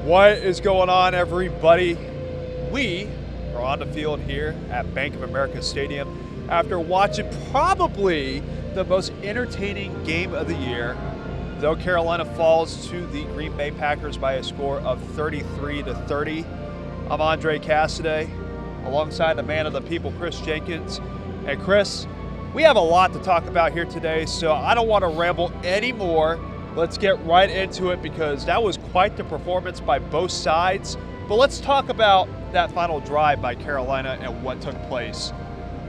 What is going on, everybody? We are on the field here at Bank of America Stadium after watching probably the most entertaining game of the year, though Carolina falls to the Green Bay Packers by a score of 33-30. I'm Andre Casseday, alongside the man of the people, Chris Jenkins. And Chris, we have a lot to talk about here today, so I don't want to ramble anymore. Let's get right into it because that was quite the performance by both sides. But let's talk about that final drive by Carolina and what took place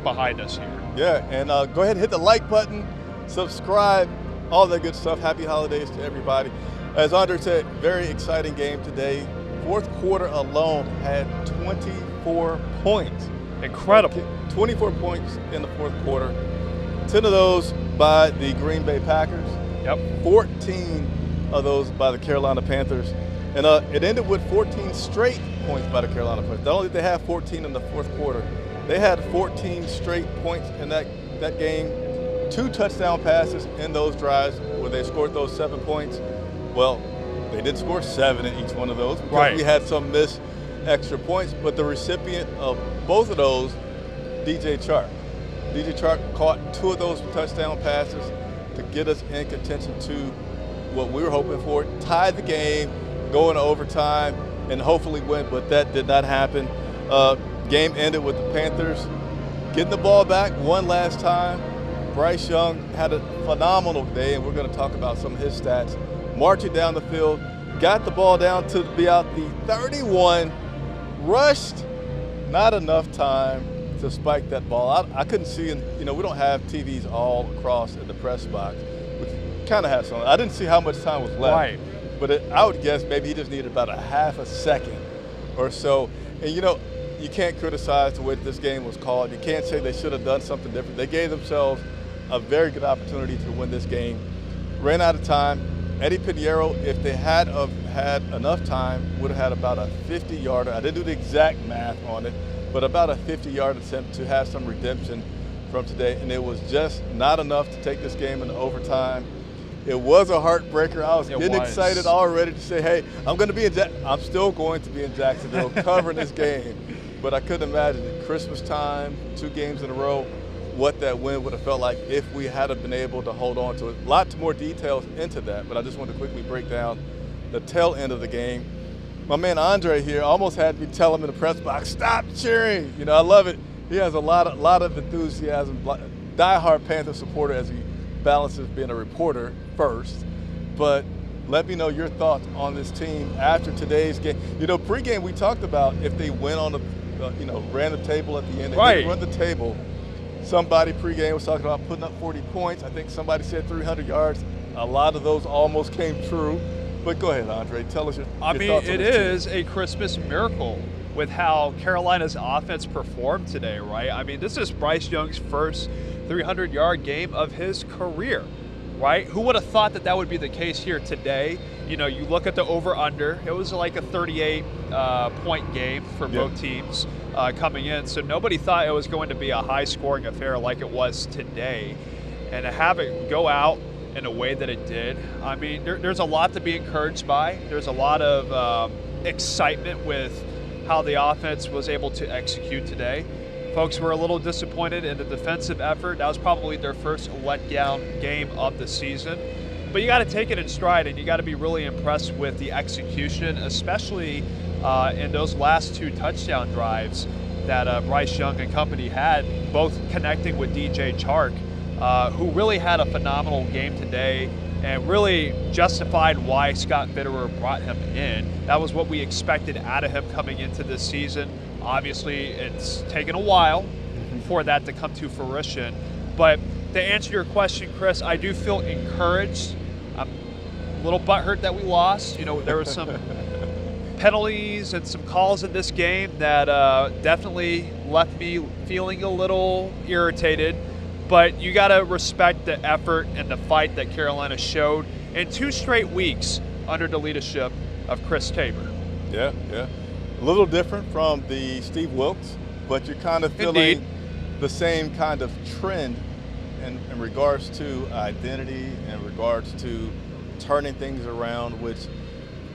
behind us here. Yeah, and go ahead and hit the like button, subscribe, all that good stuff. Happy holidays to everybody. As Andre said, very exciting game today. Fourth quarter alone had 24 points. Incredible. 24 points in the fourth quarter. 10 of those by the Green Bay Packers. Yep. 14 of those by the Carolina Panthers. And it ended with 14 straight points by the Carolina Panthers. Not only did they have 14 in the fourth quarter, they had 14 straight points in that game. 2 touchdown passes in those drives where they scored those 7 points. Well, they did score 7 in each one of those because we had some missed extra points. But the recipient of both of those, DJ Chark. DJ Chark caught 2 of those touchdown passes to get us in contention to what we were hoping for, tie the game, go into overtime, and hopefully win, but that did not happen. Game ended with the Panthers getting the ball back one last time. Bryce Young had a phenomenal day, and we're going to talk about some of his stats. Marching down the field, got the ball down to be out the 31, rushed, not enough time to spike that ball. I couldn't see, we don't have TVs all across in the press box. We kind of have some. I didn't see how much time was left. Right. But I would guess maybe he just needed about a half a second or so. And you can't criticize the way that this game was called. You can't say they should have done something different. They gave themselves a very good opportunity to win this game. Ran out of time. Eddie Pinheiro, if they had had enough time, would have had about a 50-yarder. I didn't do the exact math on it, but about a 50-yard attempt to have some redemption from today. And it was just not enough to take this game into overtime. It was a heartbreaker. I was getting excited already to say, hey, I'm still going to be in Jacksonville covering this game. But I couldn't imagine at Christmas time, 2 games in a row, what that win would have felt like if we had been able to hold on to it. Lots more details into that, but I just want to quickly break down the tail end of the game. My man Andre here almost had me tell him in the press box, stop cheering. I love it. He has a lot of enthusiasm, diehard Panther supporter as he balances being a reporter first. But let me know your thoughts on this team after today's game. Pregame we talked about if they went on ran the table at the end. They didn't run the table. Somebody pregame was talking about putting up 40 points. I think somebody said 300 yards. A lot of those almost came true. But go ahead, Andre. Tell us your thoughts on this team. It is a Christmas miracle with how Carolina's offense performed today, right? This is Bryce Young's first 300-yard game of his career, right? Who would have thought that would be the case here today? You look at the over-under. It was like a 38-point game for both teams coming in. So nobody thought it was going to be a high-scoring affair like it was today. And to have it go out in a way that it did, there's a lot to be encouraged by. There's a lot of excitement with how the offense was able to execute today. Folks were a little disappointed in the defensive effort. That was probably their first letdown game of the season. But you got to take it in stride, and you got to be really impressed with the execution, especially in those last 2 touchdown drives that Bryce Young and company had, both connecting with DJ Chark, who really had a phenomenal game today and really justified why Scott Fitterer brought him in. That was what we expected out of him coming into this season. Obviously, it's taken a while for that to come to fruition. But to answer your question, Chris, I do feel encouraged. I'm a little butthurt that we lost. There were some penalties and some calls in this game that definitely left me feeling a little irritated. But you got to respect the effort and the fight that Carolina showed in 2 straight weeks under the leadership of Chris Tabor. Yeah. A little different from the Steve Wilkes, but you're kind of feeling the same kind of trend in regards to identity, in regards to turning things around, which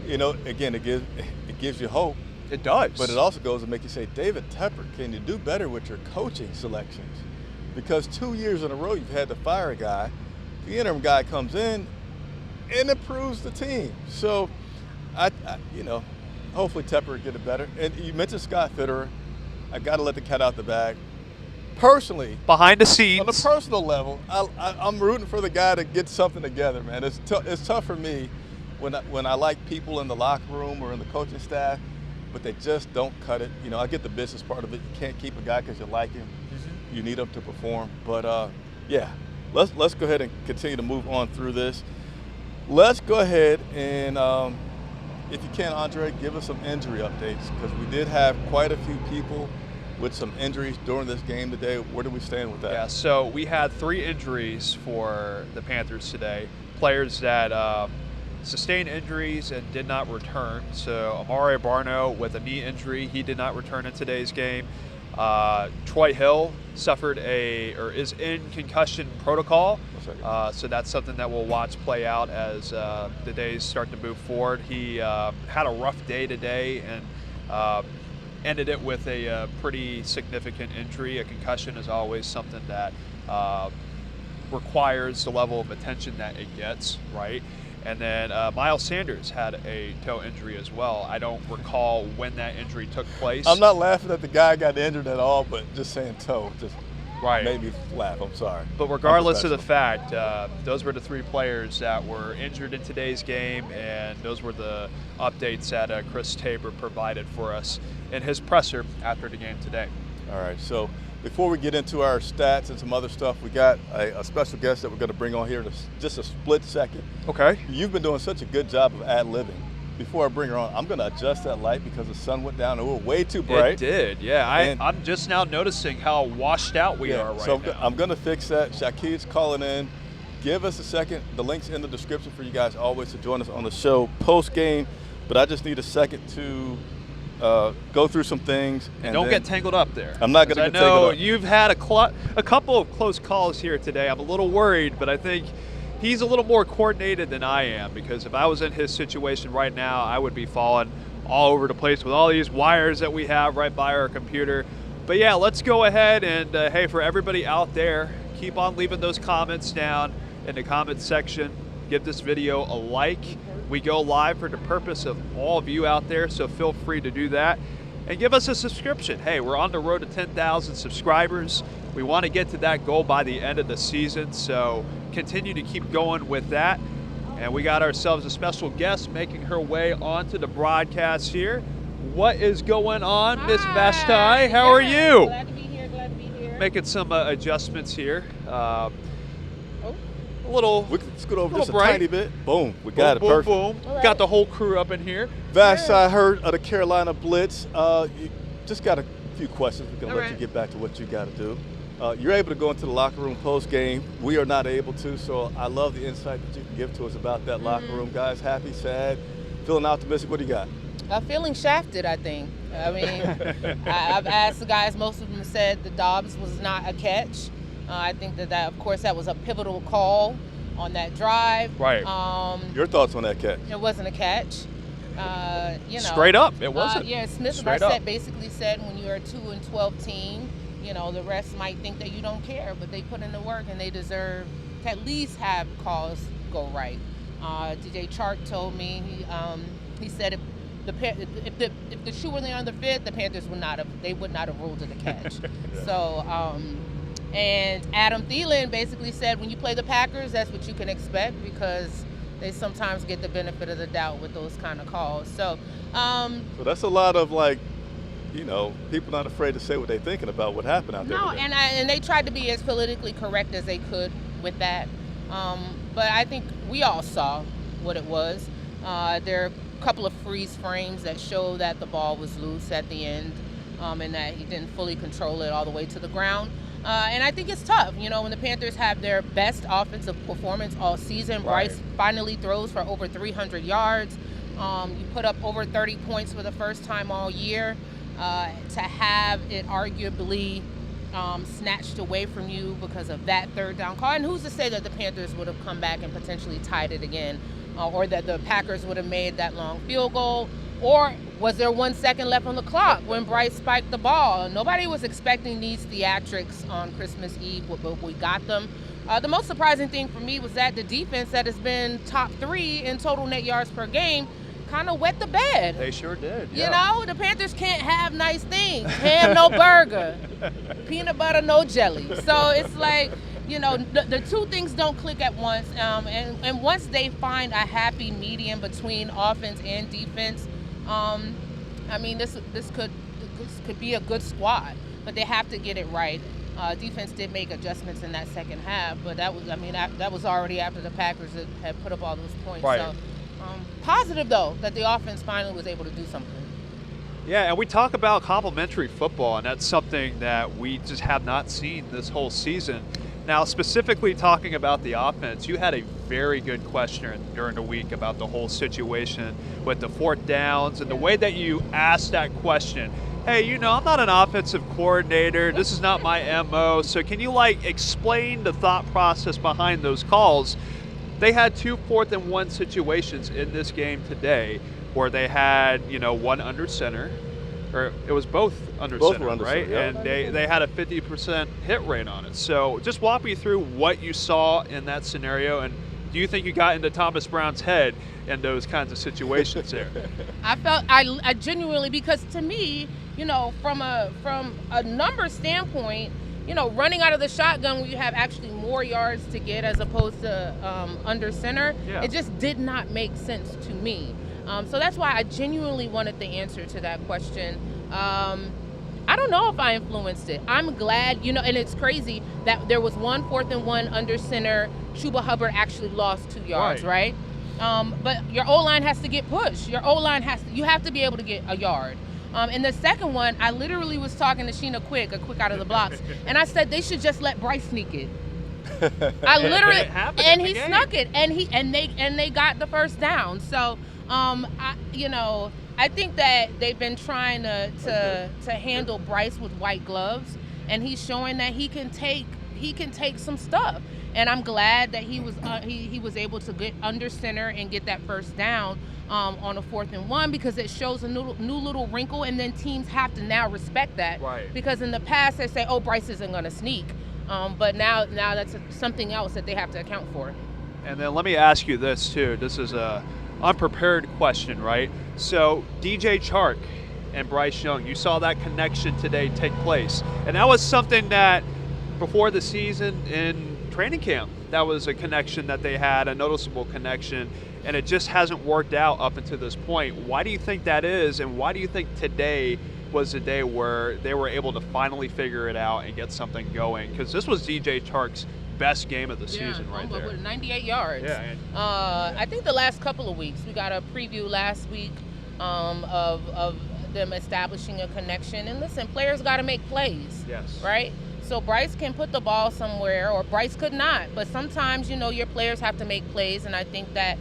again, it gives you hope. It does. But it also goes to make you say, David Tepper, can you do better with your coaching selections? Because 2 years in a row you've had to fire a guy. The interim guy comes in and improves the team. So, hopefully Tepper will get it better. And you mentioned Scott Fitterer. I got to let the cat out the bag. Personally, behind the scenes, on a personal level, I'm rooting for the guy to get something together, man. It's tough for me when I like people in the locker room or in the coaching staff, but they just don't cut it. I get the business part of it. You can't keep a guy because you like him. Mm-hmm. You need him to perform. But let's go ahead and continue to move on through this. Let's go ahead and, if you can, Andre, give us some injury updates, because we did have quite a few people with some injuries during this game today. Where do we stand with that? Yeah, so we had 3 injuries for the Panthers today. Players that sustained injuries and did not return. So Amare Barno with a knee injury, he did not return in today's game. Troy Hill is in concussion protocol. So that's something that we'll watch play out as the days start to move forward. He had a rough day today and ended it with a pretty significant injury. A concussion is always something that requires the level of attention that it gets, right? And then Miles Sanders had a toe injury as well. I don't recall when that injury took place. I'm not laughing at the guy got injured at all, but just saying toe just made me laugh. I'm sorry. But regardless of the fact, those were the 3 players that were injured in today's game, and those were the updates that Chris Tabor provided for us in his presser after the game today. All right, so before we get into our stats and some other stuff, we got a special guest that we're going to bring on here in just a split second. Okay. You've been doing such a good job of ad-libbing. Before I bring her on, I'm going to adjust that light because the sun went down and we're way too bright. It did, yeah. I'm just now noticing how washed out we are right now. I'm going to fix that. Shakid's calling in. Give us a second. The link's in the description for you guys always to join us on the show post-game. But I just need a second to go through some things. And don't get tangled up there. I'm not going to get tangled up. I know you've had a couple of close calls here today. I'm a little worried, but I think he's a little more coordinated than I am, because if I was in his situation right now, I would be falling all over the place with all these wires that we have right by our computer. But yeah, let's go ahead and, hey, for everybody out there, keep on leaving those comments down in the comment section. Give this video a like. We go live for the purpose of all of you out there, so feel free to do that. And give us a subscription. Hey, we're on the road to 10,000 subscribers. We want to get to that goal by the end of the season, so continue to keep going with that. And we got ourselves a special guest making her way onto the broadcast here. What is going on, Miss Vastai? How are you? Glad to be here, Making some adjustments here. A we can scoot over just a bright. tiny bit. Boom, we got it, perfect. Boom. Right. Got the whole crew up in here. Vash, I heard of the Carolina Blitz. You just got a few questions. We're going to let you get back to what you got to do. You're able to go into the locker room post-game. We are not able to, so I love the insight that you can give to us about that locker room. Guys, happy, sad, feeling optimistic? What do you got? Feeling shafted, I think. I mean, I've asked the guys, most of them said the Dobbs was not a catch. I think that, of course, that was a pivotal call on that drive. Right. Your thoughts on that catch? It wasn't a catch. Straight up, it wasn't. Smith-Marset basically said when you're a 2-12 team, the rest might think that you don't care, but they put in the work and they deserve to at least have calls go right. DJ Chark told me, he said if the shoe were on the fit, the Panthers would not have ruled it a catch. Yeah. So, and Adam Thielen basically said when you play the Packers, that's what you can expect, because they sometimes get the benefit of the doubt with those kind of calls. So that's a lot of people not afraid to say what they're thinking about what happened out there. No, and they tried to be as politically correct as they could with that. But I think we all saw what it was. There are a couple of freeze frames that show that the ball was loose at the end, and that he didn't fully control it all the way to the ground. And I think it's tough, when the Panthers have their best offensive performance all season. Right. Bryce finally throws for over 300 yards. You put up over 30 points for the first time all year. To have it arguably snatched away from you because of that third down call. And who's to say that the Panthers would have come back and potentially tied it again or that the Packers would have made that long field goal, or was there 1 second left on the clock when Bryce spiked the ball? Nobody was expecting these theatrics on Christmas Eve, but we got them. The most surprising thing for me was that the defense that has been top 3 in total net yards per game kind of wet the bed. They sure did. You know, the Panthers can't have nice things. Ham, no burger. Peanut butter, no jelly. So it's like, you know, the two things don't click at once. And once they find a happy medium between offense and defense, I mean, this could be a good squad, but they have to get it right. Defense did make adjustments in that second half, but that was already after the Packers had put up all those points. Right. So positive though that the offense finally was able to do something. Yeah, and we talk about complementary football, and that's something that we just have not seen this whole season. Now, specifically talking about the offense, you had a very good questioner during the week about the whole situation with the 4th downs and the way that you asked that question. Hey, you know, I'm not an offensive coordinator. This is not my MO. So can you, explain the thought process behind those calls? They had 2 4th-and-1 situations in this game today where they had, one under center, or it was both under Both center, were under right? center, yeah. And they had a 50% hit rate on it. So just walk me through what you saw in that scenario, and do you think you got into Thomas Brown's head in those kinds of situations there? I genuinely, because to me, from a number standpoint, running out of the shotgun when you have actually more yards to get as opposed to under center, It just did not make sense to me. So that's why I genuinely wanted the answer to that question. I don't know if I influenced it. I'm glad, and it's crazy that there was 1 4th-and-1 under center. Chuba Hubbard actually lost 2 yards, right? But your O-line has to get pushed. Your O-line you have to be able to get a yard. And the second one, I literally was talking to Sheena Quick out of the blocks, and I said they should just let Bryce sneak it. I literally, and he snuck it, and they got the first down. So, I think that they've been trying to handle Bryce with white gloves, and he's showing that he can take some stuff. And I'm glad that he was able to get under center and get that first down on a 4th-and-1, because it shows a new little wrinkle, and then teams have to now respect that. Right. Because in the past they say, oh, Bryce isn't going to sneak, but now that's something else that they have to account for. And then let me ask you this too. This is a unprepared question, right? So DJ Chark and Bryce Young, you saw that connection today take place, and that was something that before the season in training camp, that was a connection that they had, a noticeable connection, and it just hasn't worked out up until this point. Why do you think that is, and why do you think today was the day where they were able to finally figure it out and get something going? Because this was DJ Chark's best game of the season right there. With 98 yards. Yeah. I think the last couple of weeks, we got a preview last week of them establishing a connection. And listen, players got to make plays. Yes. Right? So Bryce can put the ball somewhere, or Bryce could not. But sometimes, your players have to make plays, and I think that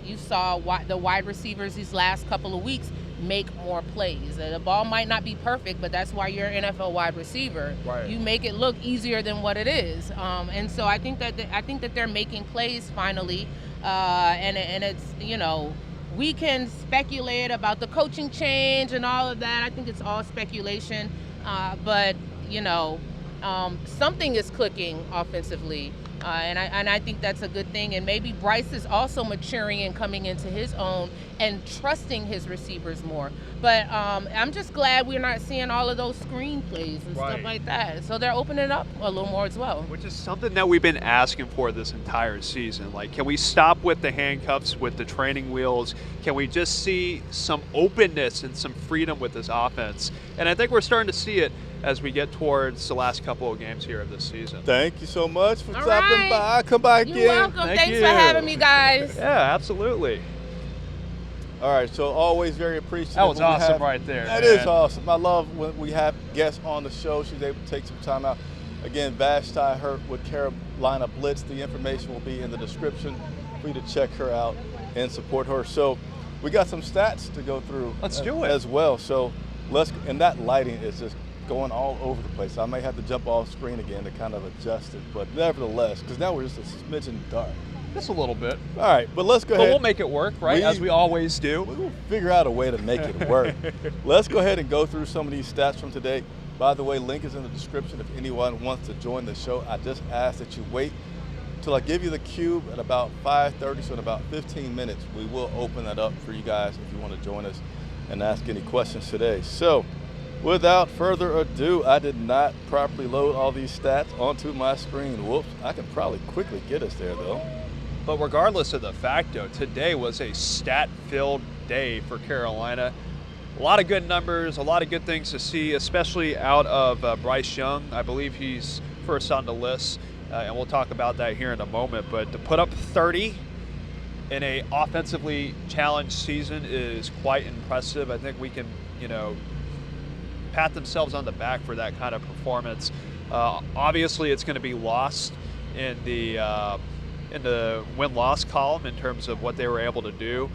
you saw the wide receivers these last couple of weeks make more plays. The ball might not be perfect, but that's why you're an NFL wide receiver. Right. You make it look easier than what it is. And so I think that they're making plays finally, and it's we can speculate about the coaching change and all of that. I think it's all speculation, but something is clicking offensively, and I think that's a good thing. And maybe Bryce is also maturing and coming into his own and trusting his receivers more. But I'm just glad we're not seeing all of those screen plays and stuff like that. So they're opening it up a little more as well. Which is something that we've been asking for this entire season. Can we stop with the handcuffs, with the training wheels? Can we just see some openness and some freedom with this offense? And I think we're starting to see it as we get towards the last couple of games here of this season. Thank you so much for stopping by. Come by again. You're welcome. Thanks for having me, guys. Yeah, absolutely. All right, so always very appreciative. That was awesome right there. That is awesome. I love when we have guests on the show. She's able to take some time out. Again, Vashti Hurt with Carolina Blitz. The information will be in the description for you to check her out and support her. So we got some stats to go through. Let's do it. As well. So and that lighting is just going all over the place. I may have to jump off screen again to kind of adjust it, but nevertheless, because now we're just a smidgen dark. Just a little bit. All right, but let's go But ahead. we'll make it work, right? As we always do. We'll figure out a way to make it work. Let's go ahead and go through some of these stats from today. By the way, link is in the description if anyone wants to join the show. I just ask that you wait till I give you the cube at about 5:30, so in about 15 minutes, we will open that up for you guys if you want to join us and ask any questions today. So, without further ado, I did not properly load all these stats onto my screen. Whoops, I can probably quickly get us there though. But regardless of the fact, though, today was a stat-filled day for Carolina. A lot of good numbers, a lot of good things to see, especially out of Bryce Young. I believe he's first on the list, and we'll talk about that here in a moment. But to put up 30 in a offensively challenged season is quite impressive. I think we can, pat themselves on the back for that kind of performance. Obviously, it's going to be lost in the win-loss column in terms of what they were able to do.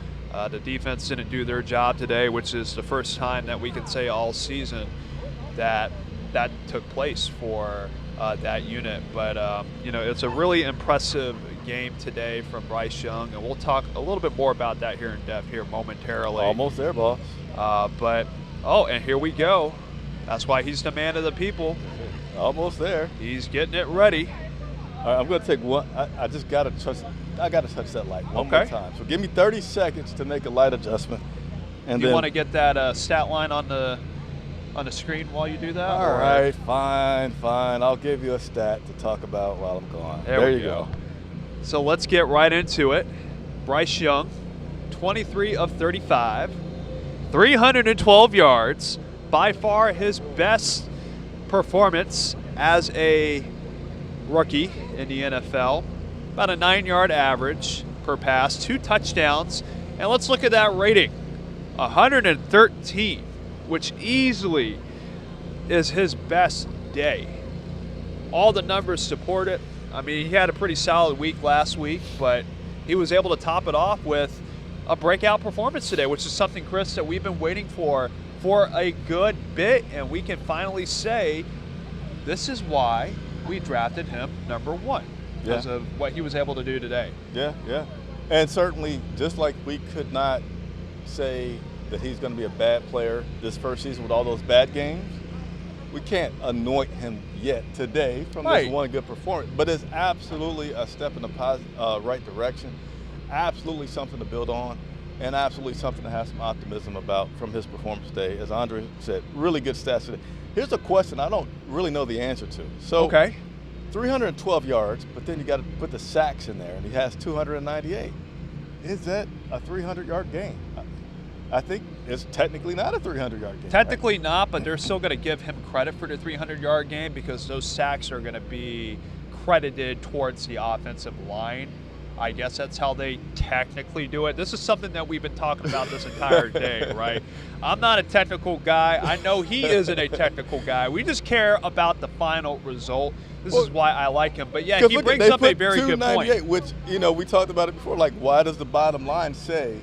The defense didn't do their job today, which is the first time that we can say all season that took place for that unit. But, it's a really impressive game today from Bryce Young, and we'll talk a little bit more about that here in depth here momentarily. Almost there, boss. And here we go. That's why he's the man of the people. Almost there. He's getting it ready. All right, I'm going to take one. I just got to touch. I got to touch that light one more time. So give me 30 seconds to make a light adjustment. And you want to get that stat line on the screen while you do that? All right, fine. I'll give you a stat to talk about while I'm gone. There you go. So let's get right into it. Bryce Young, 23 of 35, 312 yards, by far his best performance as a rookie in the NFL. About a 9-yard average per pass, 2 touchdowns. And let's look at that rating, 113, which easily is his best day. All the numbers support it. I mean, he had a pretty solid week last week, but he was able to top it off with a breakout performance today, which is something, Chris, that we've been waiting for a good bit, and we can finally say this is why we drafted him number 1 because of what he was able to do today. Yeah. And certainly, just like we could not say that he's going to be a bad player this first season with all those bad games, we can't anoint him yet today from this one good performance. But it's absolutely a step in the right direction, absolutely something to build on, and absolutely something to have some optimism about from his performance today. As Andre said, really good stats today. Here's a question I don't really know the answer to. So, 312 yards, but then you got to put the sacks in there, and he has 298. Is that a 300-yard game? I think it's technically not a 300-yard game. Technically not, but they're still going to give him credit for the 300-yard game because those sacks are going to be credited towards the offensive line. I guess that's how they technically do it. This is something that we've been talking about this entire day, right? I'm not a technical guy. I know he isn't a technical guy. We just care about the final result. This is why I like him. But, yeah, he brings up a very good point. Which, we talked about it before. Like, why does the bottom line say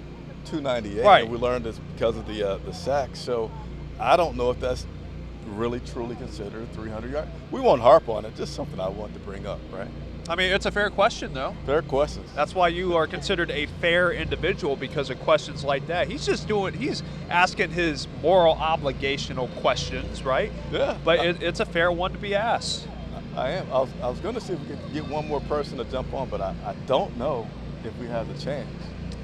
298? Right. And we learned this because of the sacks. So I don't know if that's really, truly considered 300 yards. We won't harp on it. Just something I wanted to bring up, right? I mean, it's a fair question, though. Fair questions. That's why you are considered a fair individual, because of questions like that. He's asking his moral obligational questions, right? Yeah. But it's a fair one to be asked. I am. I was going to see if we could get one more person to jump on, but I don't know if we have the chance.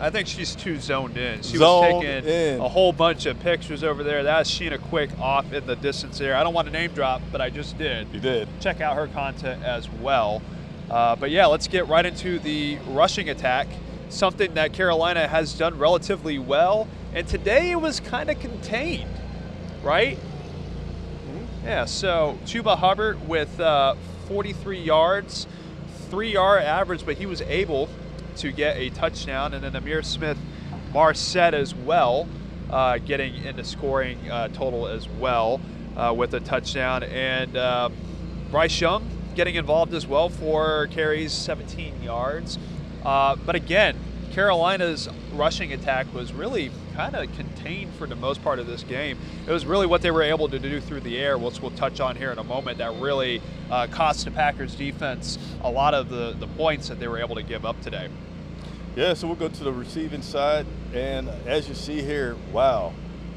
I think she's too zoned in. She was taking a whole bunch of pictures over there. That's Sheena Quick off in the distance there. I don't want to name drop, but I just did. You did. Check out her content as well. But yeah, let's get right into the rushing attack, something that Carolina has done relatively well. And today it was kind of contained, right? Mm-hmm. Yeah, so Chuba Hubbard with 43 yards, 3-yard average, but he was able to get a touchdown. And then Amir Smith-Marset as well, getting into scoring total as well with a touchdown. And Bryce Young getting involved as well, 4 carries, 17 yards. But again, Carolina's rushing attack was really kind of contained for the most part of this game. It was really what they were able to do through the air, which we'll touch on here in a moment, that really cost the Packers defense a lot of the points that they were able to give up today. Yeah, so we'll go to the receiving side, and as you see here, wow,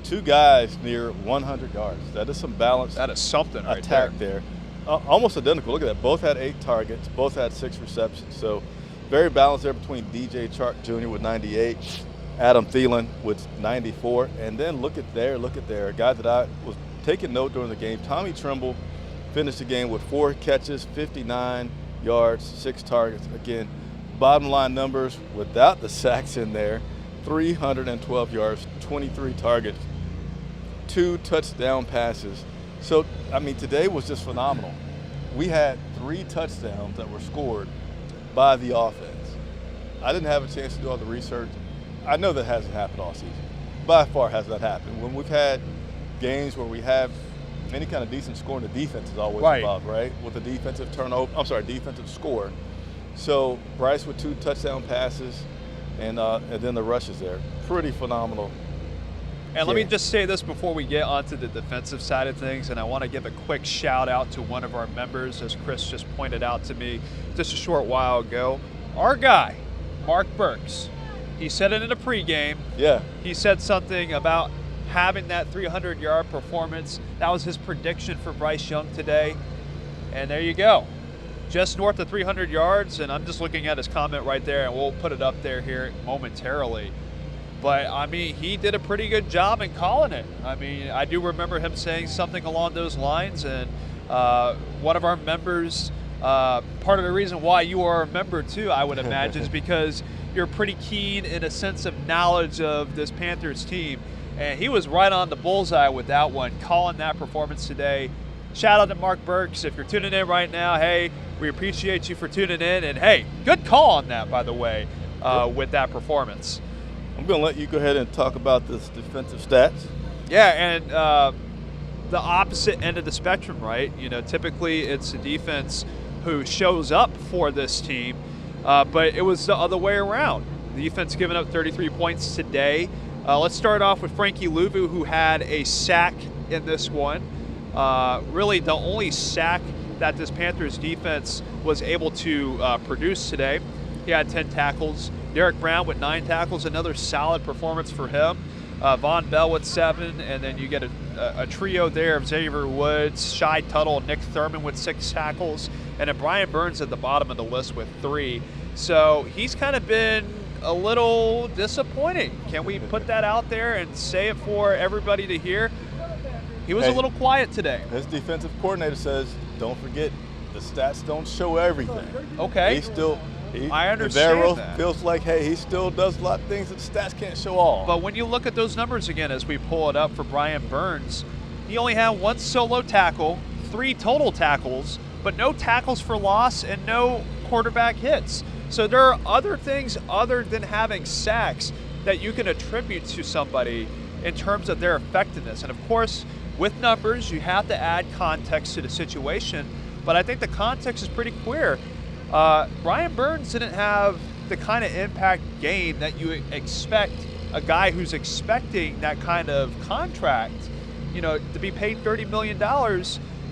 2 guys near 100 yards. That is some balance. That is something right attack there. Almost identical. Look at that. Both had 8 targets. Both had 6 receptions. So very balanced there between DJ Chark Jr. with 98, Adam Thielen with 94, and then look at there, a guy that I was taking note during the game. Tommy Tremble finished the game with 4 catches, 59 yards, 6 targets. Again, bottom line numbers without the sacks in there, 312 yards, 23 targets, 2 touchdown passes. So, I mean, today was just phenomenal. We had 3 touchdowns that were scored by the offense. I didn't have a chance to do all the research. I know that hasn't happened all season. By far has not happened. When we've had games where we have any kind of decent scoring, the defense is always involved, right? With a defensive defensive score. So Bryce with 2 touchdown passes, and then the rushes there. Pretty phenomenal. And let me just say this before we get onto the defensive side of things, and I want to give a quick shout out to one of our members, as Chris just pointed out to me just a short while ago. Our guy, Mark Burks, he said it in a pregame. Yeah. He said something about having that 300-yard performance. That was his prediction for Bryce Young today. And there you go. Just north of 300 yards, and I'm just looking at his comment right there, and we'll put it up there here momentarily. But, I mean, he did a pretty good job in calling it. I mean, I do remember him saying something along those lines, and one of our members, part of the reason why you are a member too, I would imagine, is because you're pretty keen in a sense of knowledge of this Panthers team. And he was right on the bullseye with that one, calling that performance today. Shout out to Mark Burks. If you're tuning in right now, hey, we appreciate you for tuning in. And, hey, good call on that, by the way, with that performance. I'm going to let you go ahead and talk about this defensive stats. Yeah, and the opposite end of the spectrum, right? You know, typically it's the defense who shows up for this team, but it was the other way around. The defense giving up 33 points today. Let's start off with Frankie Louvu, who had a sack in this one. Really the only sack that this Panthers defense was able to produce today. He had 10 tackles. Derek Brown with 9 tackles, another solid performance for him. Von Bell with 7, and then you get a trio there of Xavier Woods, Shai Tuttle, and Nick Thurman with 6 tackles, and then Brian Burns at the bottom of the list with 3. So he's kind of been a little disappointing. Can we put that out there and say it for everybody to hear? He was a little quiet today. His defensive coordinator says, don't forget, the stats don't show everything. Okay. I understand Rivera that. feels like, hey, he still does a lot of things that the stats can't show all. But when you look at those numbers again, as we pull it up for Brian Burns, he only had 1 solo tackle, 3 total tackles, but no tackles for loss and no quarterback hits. So there are other things other than having sacks that you can attribute to somebody in terms of their effectiveness. And of course, with numbers, you have to add context to the situation, but I think the context is pretty clear. Brian Burns didn't have the kind of impact game that you expect a guy who's expecting that kind of contract, you know, to be paid $30 million.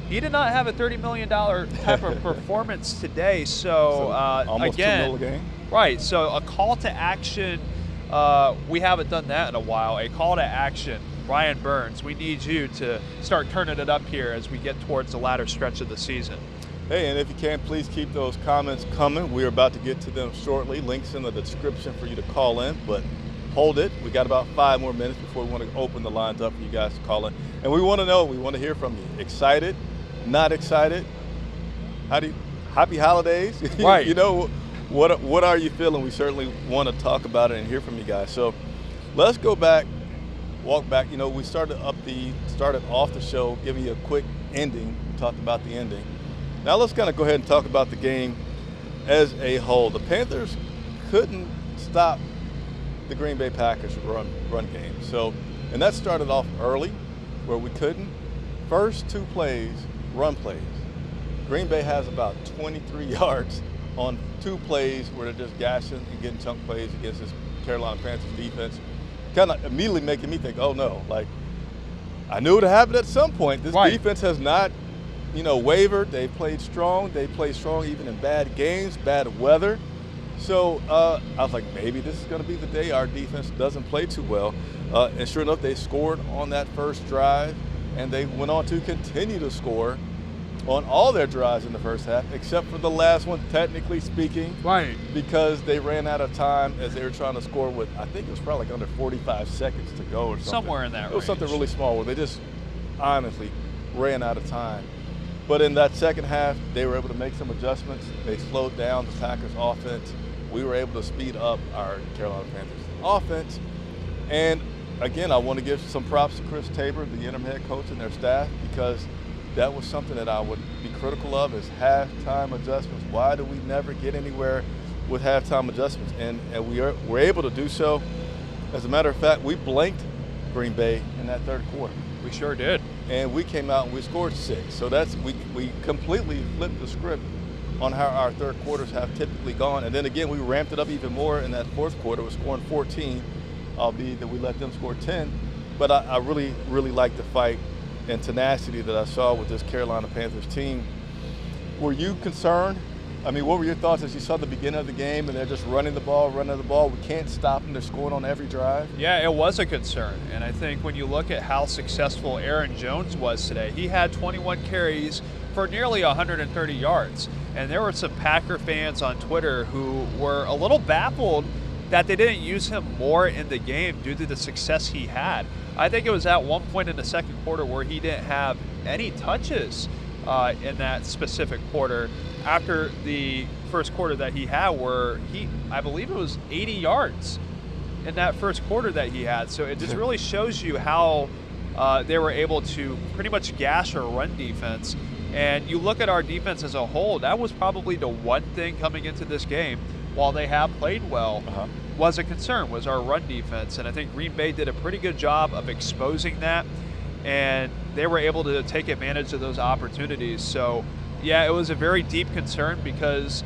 He did not have a $30 million type of performance today. So almost again, $2 million a game. Right. So a call to action, we haven't done that in a while. A call to action, Brian Burns, we need you to start turning it up here as we get towards the latter stretch of the season. Hey, and if you can, please keep those comments coming. We're about to get to them shortly. Links in the description for you to call in, but hold it. We got about 5 more minutes before we want to open the lines up for you guys to call in. And we want to know, we want to hear from you. Excited? Not excited? Happy holidays? Right. You know, what are you feeling? We certainly want to talk about it and hear from you guys. So let's go back, walk back. You know, we started off the show giving you a quick ending. We talked about the ending. Now let's kind of go ahead and talk about the game as a whole. The Panthers couldn't stop the Green Bay Packers run game. So, and that started off early where we couldn't. First 2 plays, run plays. Green Bay has about 23 yards on 2 plays where they're just gashing and getting chunk plays against this Carolina Panthers defense, kind of immediately making me think, oh no, like I knew it happened at some point. This defense has not, wavered. They played strong. They played strong even in bad games, bad weather. So I was like, maybe this is going to be the day our defense doesn't play too well. And sure enough, they scored on that first drive, and they went on to continue to score on all their drives in the first half, except for the last one, technically speaking. Right. Because they ran out of time as they were trying to score with, I think it was probably like under 45 seconds to go or something. Somewhere in that range. It was something really small where they just honestly ran out of time. But in that second half, they were able to make some adjustments. They slowed down the Packers offense. We were able to speed up our Carolina Panthers offense. And again, I want to give some props to Chris Tabor, the interim head coach, and their staff, because that was something that I would be critical of, is halftime adjustments. Why do we never get anywhere with halftime adjustments? And we're able to do so. As a matter of fact, we blanked Green Bay in that third quarter. We sure did. And we came out and we scored 6. So that's we completely flipped the script on how our third quarters have typically gone. And then again, we ramped it up even more in that fourth quarter. We're scoring 14, albeit that we let them score 10. But I really, really like the fight and tenacity that I saw with this Carolina Panthers team. Were you concerned? I mean, what were your thoughts as you saw the beginning of the game and they're just running the ball? We can't stop them. They're scoring on every drive. Yeah, it was a concern. And I think when you look at how successful Aaron Jones was today, he had 21 carries for nearly 130 yards. And there were some Packer fans on Twitter who were a little baffled that they didn't use him more in the game due to the success he had. I think it was at one point in the second quarter where he didn't have any touches in that specific quarter after the first quarter that he had, where I believe it was 80 yards in that first quarter that he had. So it just really shows you how they were able to pretty much gash our run defense. And you look at our defense as a whole, that was probably the one thing coming into this game, while they have played well, was a concern, was our run defense. And I think Green Bay did a pretty good job of exposing that, and they were able to take advantage of those opportunities. So yeah, it was a very deep concern because,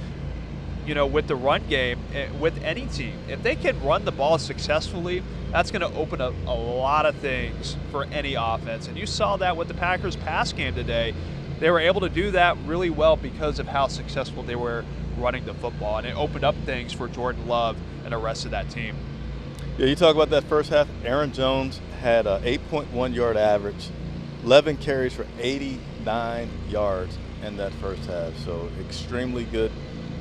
with the run game, with any team, if they can run the ball successfully, that's going to open up a lot of things for any offense. And you saw that with the Packers pass game today. They were able to do that really well because of how successful they were running the football, and it opened up things for Jordan Love and the rest of that team. Yeah, you talk about that first half. Aaron Jones had a 8.1 yard average, 11 carries for 89 yards in that first half. So extremely good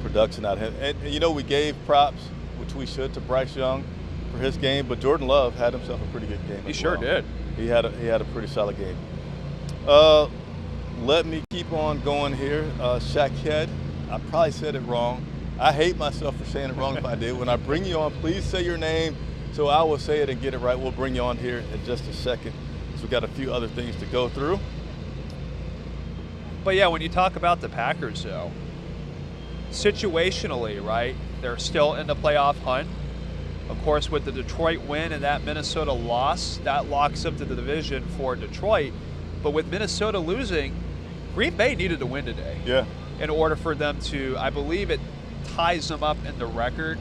production out of him. And we gave props, which we should, to Bryce Young for his game, but Jordan Love had himself a pretty good game. He sure did. He had a pretty solid game. Let me keep on going here. Shaqued, I probably said it wrong. I hate myself for saying it wrong if I did. When I bring you on, please say your name so I will say it and get it right. We'll bring you on here in just a second. So we've got a few other things to go through. But yeah, when you talk about the Packers, though, situationally, right, they're still in the playoff hunt. Of course, with the Detroit win and that Minnesota loss, that locks up to the division for Detroit. But with Minnesota losing, Green Bay needed to win today. Yeah. In order for them to, I believe it ties them up in the record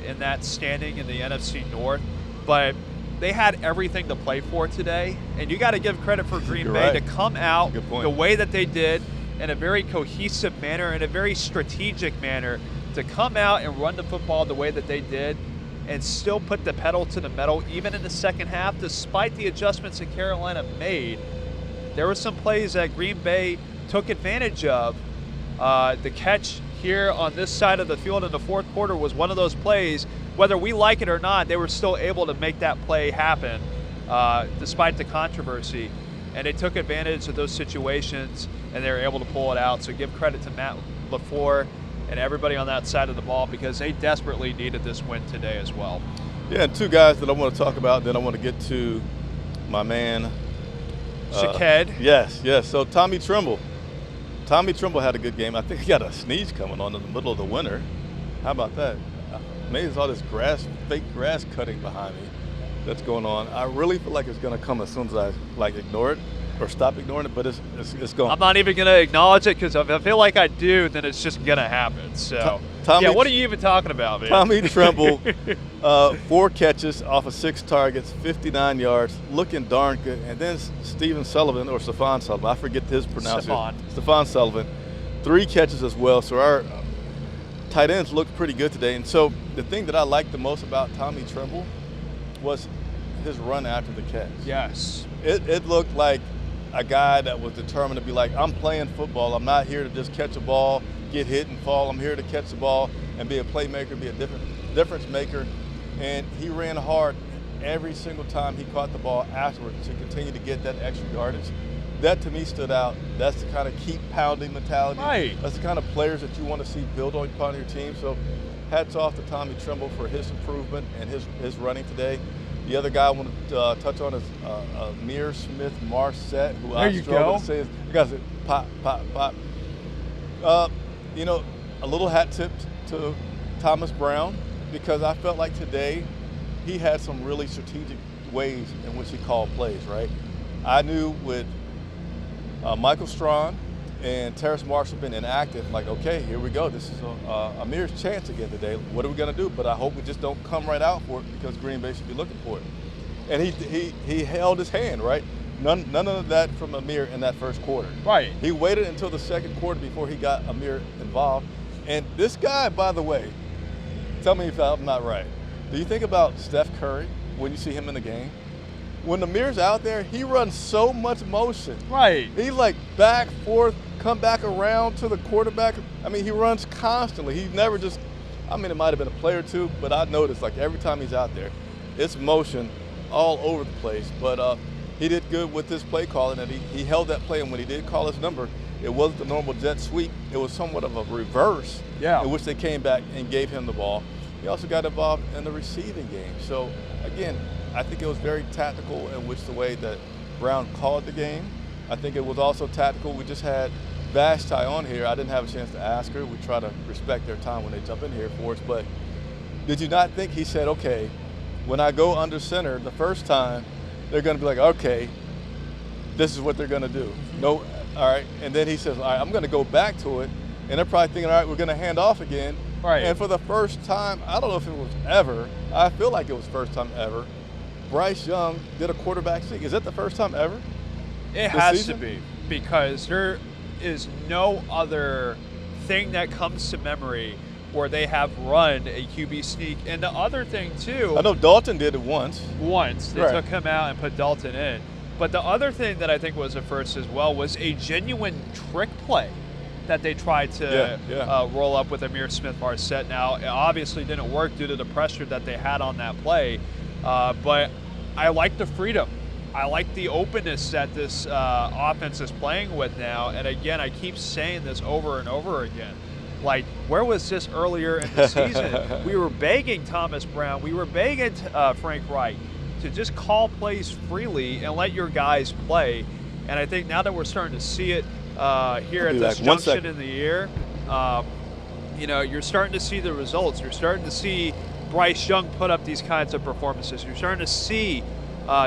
in that standing in the NFC North. But they had everything to play for today. And you got to give credit for Green Bay to come out the way that they did, in a very cohesive manner, in a very strategic manner, to come out and run the football the way that they did and still put the pedal to the metal, even in the second half, despite the adjustments that Carolina made. There were some plays that Green Bay took advantage of. The catch here on this side of the field in the fourth quarter was one of those plays. Whether we like it or not, they were still able to make that play happen despite the controversy. And they took advantage of those situations, and they were able to pull it out. So give credit to Matt LaFleur and everybody on that side of the ball, because they desperately needed this win today as well. Yeah, and two guys that I want to talk about, then I want to get to my man, Shaqued. Yes. So Tommy Tremble had a good game. I think he got a sneeze coming on in the middle of the winter. How about that? Maybe it's all this fake grass cutting behind me that's going on. I really feel like it's going to come as soon as I ignore it. or stop ignoring it, but it's gone. I'm not even going to acknowledge it because if I feel like I do, then it's just going to happen. So, yeah, what are you even talking about, man? Tommy Tremble, 4 catches off of 6 targets, 59 yards, looking darn good. And then Stephen Sullivan, or Stephon Sullivan, I forget his pronunciation. Stephon Sullivan, 3 catches as well. So our tight ends looked pretty good today. And so the thing that I liked the most about Tommy Tremble was his run after the catch. Yes. It looked like a guy that was determined to be like, I'm playing football. I'm not here to just catch a ball, get hit and fall. I'm here to catch the ball and be a playmaker, be a difference maker. And he ran hard every single time he caught the ball afterwards to continue to get that extra yardage. That to me stood out. That's the kind of keep pounding mentality. Right. That's the kind of players that you want to see build upon your team. So hats off to Tommy Tremble for his improvement and his running today. The other guy I want to touch on is Amir Smith-Marset, who I struggle to say his. You guys, pop. You know, a little hat tip to Thomas Brown, because I felt like today he had some really strategic ways in which he called plays, right? I knew with Michael Strawn and Terrace Marshall been inactive, like, okay, here we go. This is Amir's chance again today. What are we going to do? But I hope we just don't come right out for it, because Green Bay should be looking for it. And he held his hand, right? None of that from Amir in that first quarter. Right. He waited until the second quarter before he got Amir involved. And this guy, by the way, tell me if I'm not right. Do you think about Steph Curry when you see him in the game? When Amir's out there, he runs so much motion. Right. He's like back, forth, come back around to the quarterback. I mean, he runs constantly. He never just, I mean, it might have been a play or two, but I noticed like every time he's out there, it's motion all over the place. But he did good with his play calling, and he held that play. And when he did call his number, it wasn't the normal jet sweep. It was somewhat of a reverse in which they came back and gave him the ball. He also got involved in the receiving game. So, again, I think it was very tactical in which the way that Brown called the game. I think it was also tactical. We just had Vashti on here. I didn't have a chance to ask her. We try to respect their time when they jump in here for us. But did you not think he said, okay, when I go under center the first time, they're going to be like, okay, this is what they're going to do. No, all right. And then he says, all right, I'm going to go back to it. And they're probably thinking, all right, we're going to hand off again. Right. And for the first time, I don't know if it was ever, I feel like it was first time ever, Bryce Young did a quarterback sneak. Is that the first time ever? It has to be, because there is no other thing that comes to memory where they have run a QB sneak. And the other thing, too. I know Dalton did it once. They took him out and put Dalton in. But the other thing that I think was a first as well was a genuine trick play that they tried to roll up with Amir Smith-Marset. Now, it obviously didn't work due to the pressure that they had on that play, but I like the freedom. I like the openness that this offense is playing with now. And again, I keep saying this over and over again. Like, where was this earlier in the season? We were begging Thomas Brown, we were begging Frank Reich to just call plays freely and let your guys play. And I think now that we're starting to see it here at this junction in the year, you know, you're starting to see the results. You're starting to see Bryce Young put up these kinds of performances. You're starting to see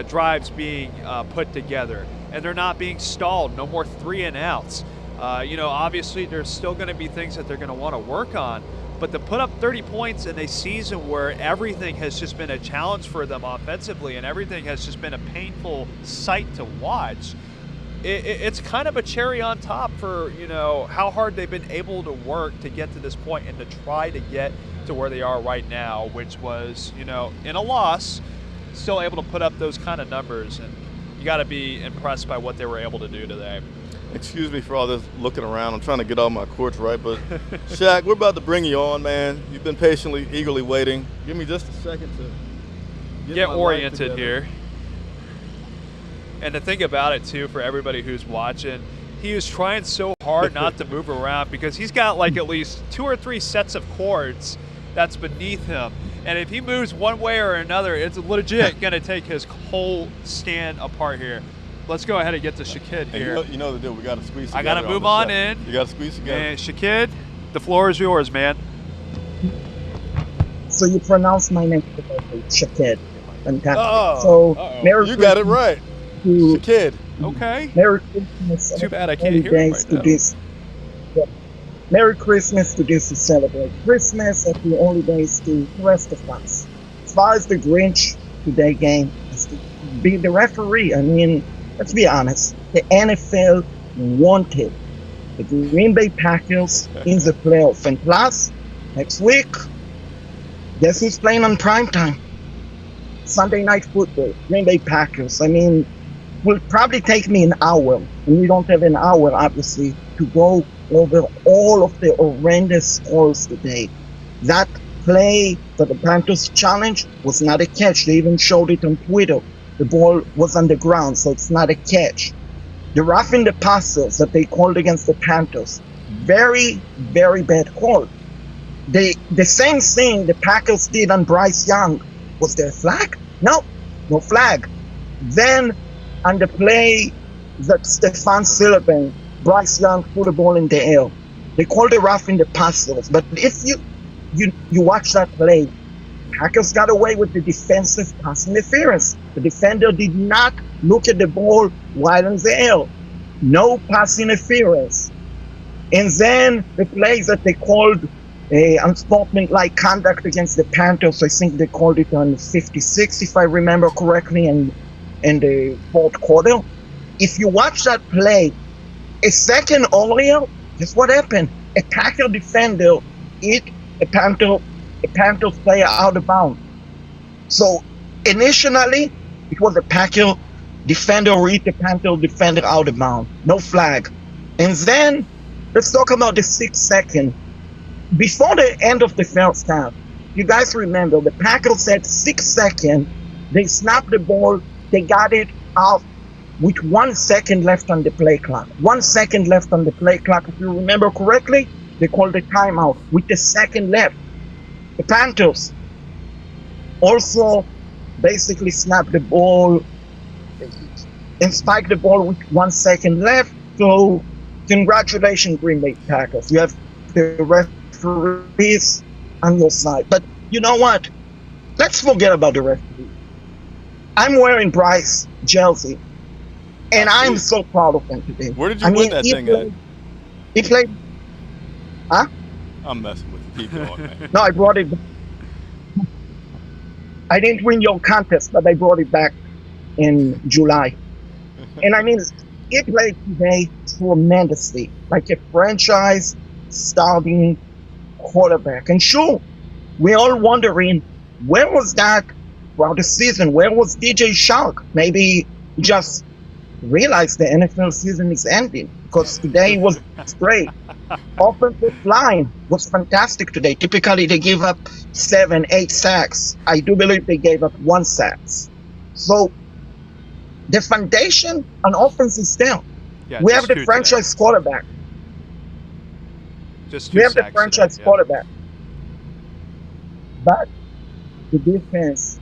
drives being put together, and they're not being stalled. No more 3 and outs. You know, obviously there's still going to be things that they're going to want to work on, but to put up 30 points in a season where everything has just been a challenge for them offensively and everything has just been a painful sight to watch, it's kind of a cherry on top for, you know, how hard they've been able to work to get to this point and to try to get to where they are right now, which was, you know, in a loss, still able to put up those kind of numbers. And you got to be impressed by what they were able to do today. Excuse me for all this looking around. I'm trying to get all my courts right, but Shaq, we're about to bring you on, man. You've been patiently, eagerly waiting. Give me just a second to get oriented here. And to think about it, too, for everybody who's watching, he was trying so hard not to move around because he's got like at least 2 or 3 sets of cords that's beneath him. And if he moves one way or another, it's legit going to take his whole stand apart here. Let's go ahead and get to Shakid here. You know the deal. We got to squeeze together. I got to move on in. You got to squeeze together. And Shakid, the floor is yours, man. So you pronounce my name correctly, Shakid. Fantastic. Oh, so you got it right. Shakid. Okay. Merry Christmas. Too bad I and can't early hear him days right to now. this. Yeah. Merry Christmas to this to celebrate Christmas, and the only days to the rest of us. As far as the Grinch today game is to be the referee. I mean, let's be honest. The NFL wanted the Green Bay Packers in the playoff. And plus, next week, guess who's playing on primetime? Sunday Night Football, Green Bay Packers. I mean, will probably take me an hour, and we don't have an hour, obviously, to go over all of the horrendous calls today. That play for the Panthers challenge was not a catch. They even showed it on Twitter. The ball was on the ground, so it's not a catch. The roughing the passes that they called against the Panthers, very, very bad call. The same thing the Packers did on Bryce Young. Was there a flag? No flag. Then on the play that Stefan Sullivan, Bryce Young threw the ball in the air, they called it roughing the passes. But if you watch that play, Packers got away with the defensive pass interference. The defender did not look at the ball while in the air. No pass interference. And then the plays that they called unsportsmanlike conduct against the Panthers, I think they called it on 56, if I remember correctly, in the fourth quarter. If you watch that play, a second earlier, guess what happened? A Packer defender hit a Panthers player out of bounds. So initially, it was a Packer defender who hit the Panther defender out of bounds. No flag. And then, let's talk about the 6 second. Before the end of the first half, you guys remember the Packers had 6 seconds. They snapped the ball. They got it out with 1 second left on the play clock. 1 second left on the play clock. If you remember correctly, they called a timeout with the second left. The Panthers also basically snapped the ball and spiked the ball with 1 second left. So congratulations, Green Bay Packers. You have the referees on your side. But you know what? Let's forget about the referee. I'm wearing Bryce jersey, and I'm so proud of him today. Where did you win that thing at? He played. Huh? I'm messing with you. Keep going, man. No, I brought it. I didn't win your contest, but I brought it back in July. And I mean, he played today tremendously, like a franchise starting quarterback. And sure, we're all wondering, where was that throughout the season? Where was DJ Shark? Maybe he just realized the NFL season is ending, because today was great. Offensive line was fantastic today. Typically, they give up 7, 8 sacks. I do believe they gave up 1 sack. So the foundation on offense is there. Yeah, we have the franchise quarterback. We have the franchise quarterback. But the defense,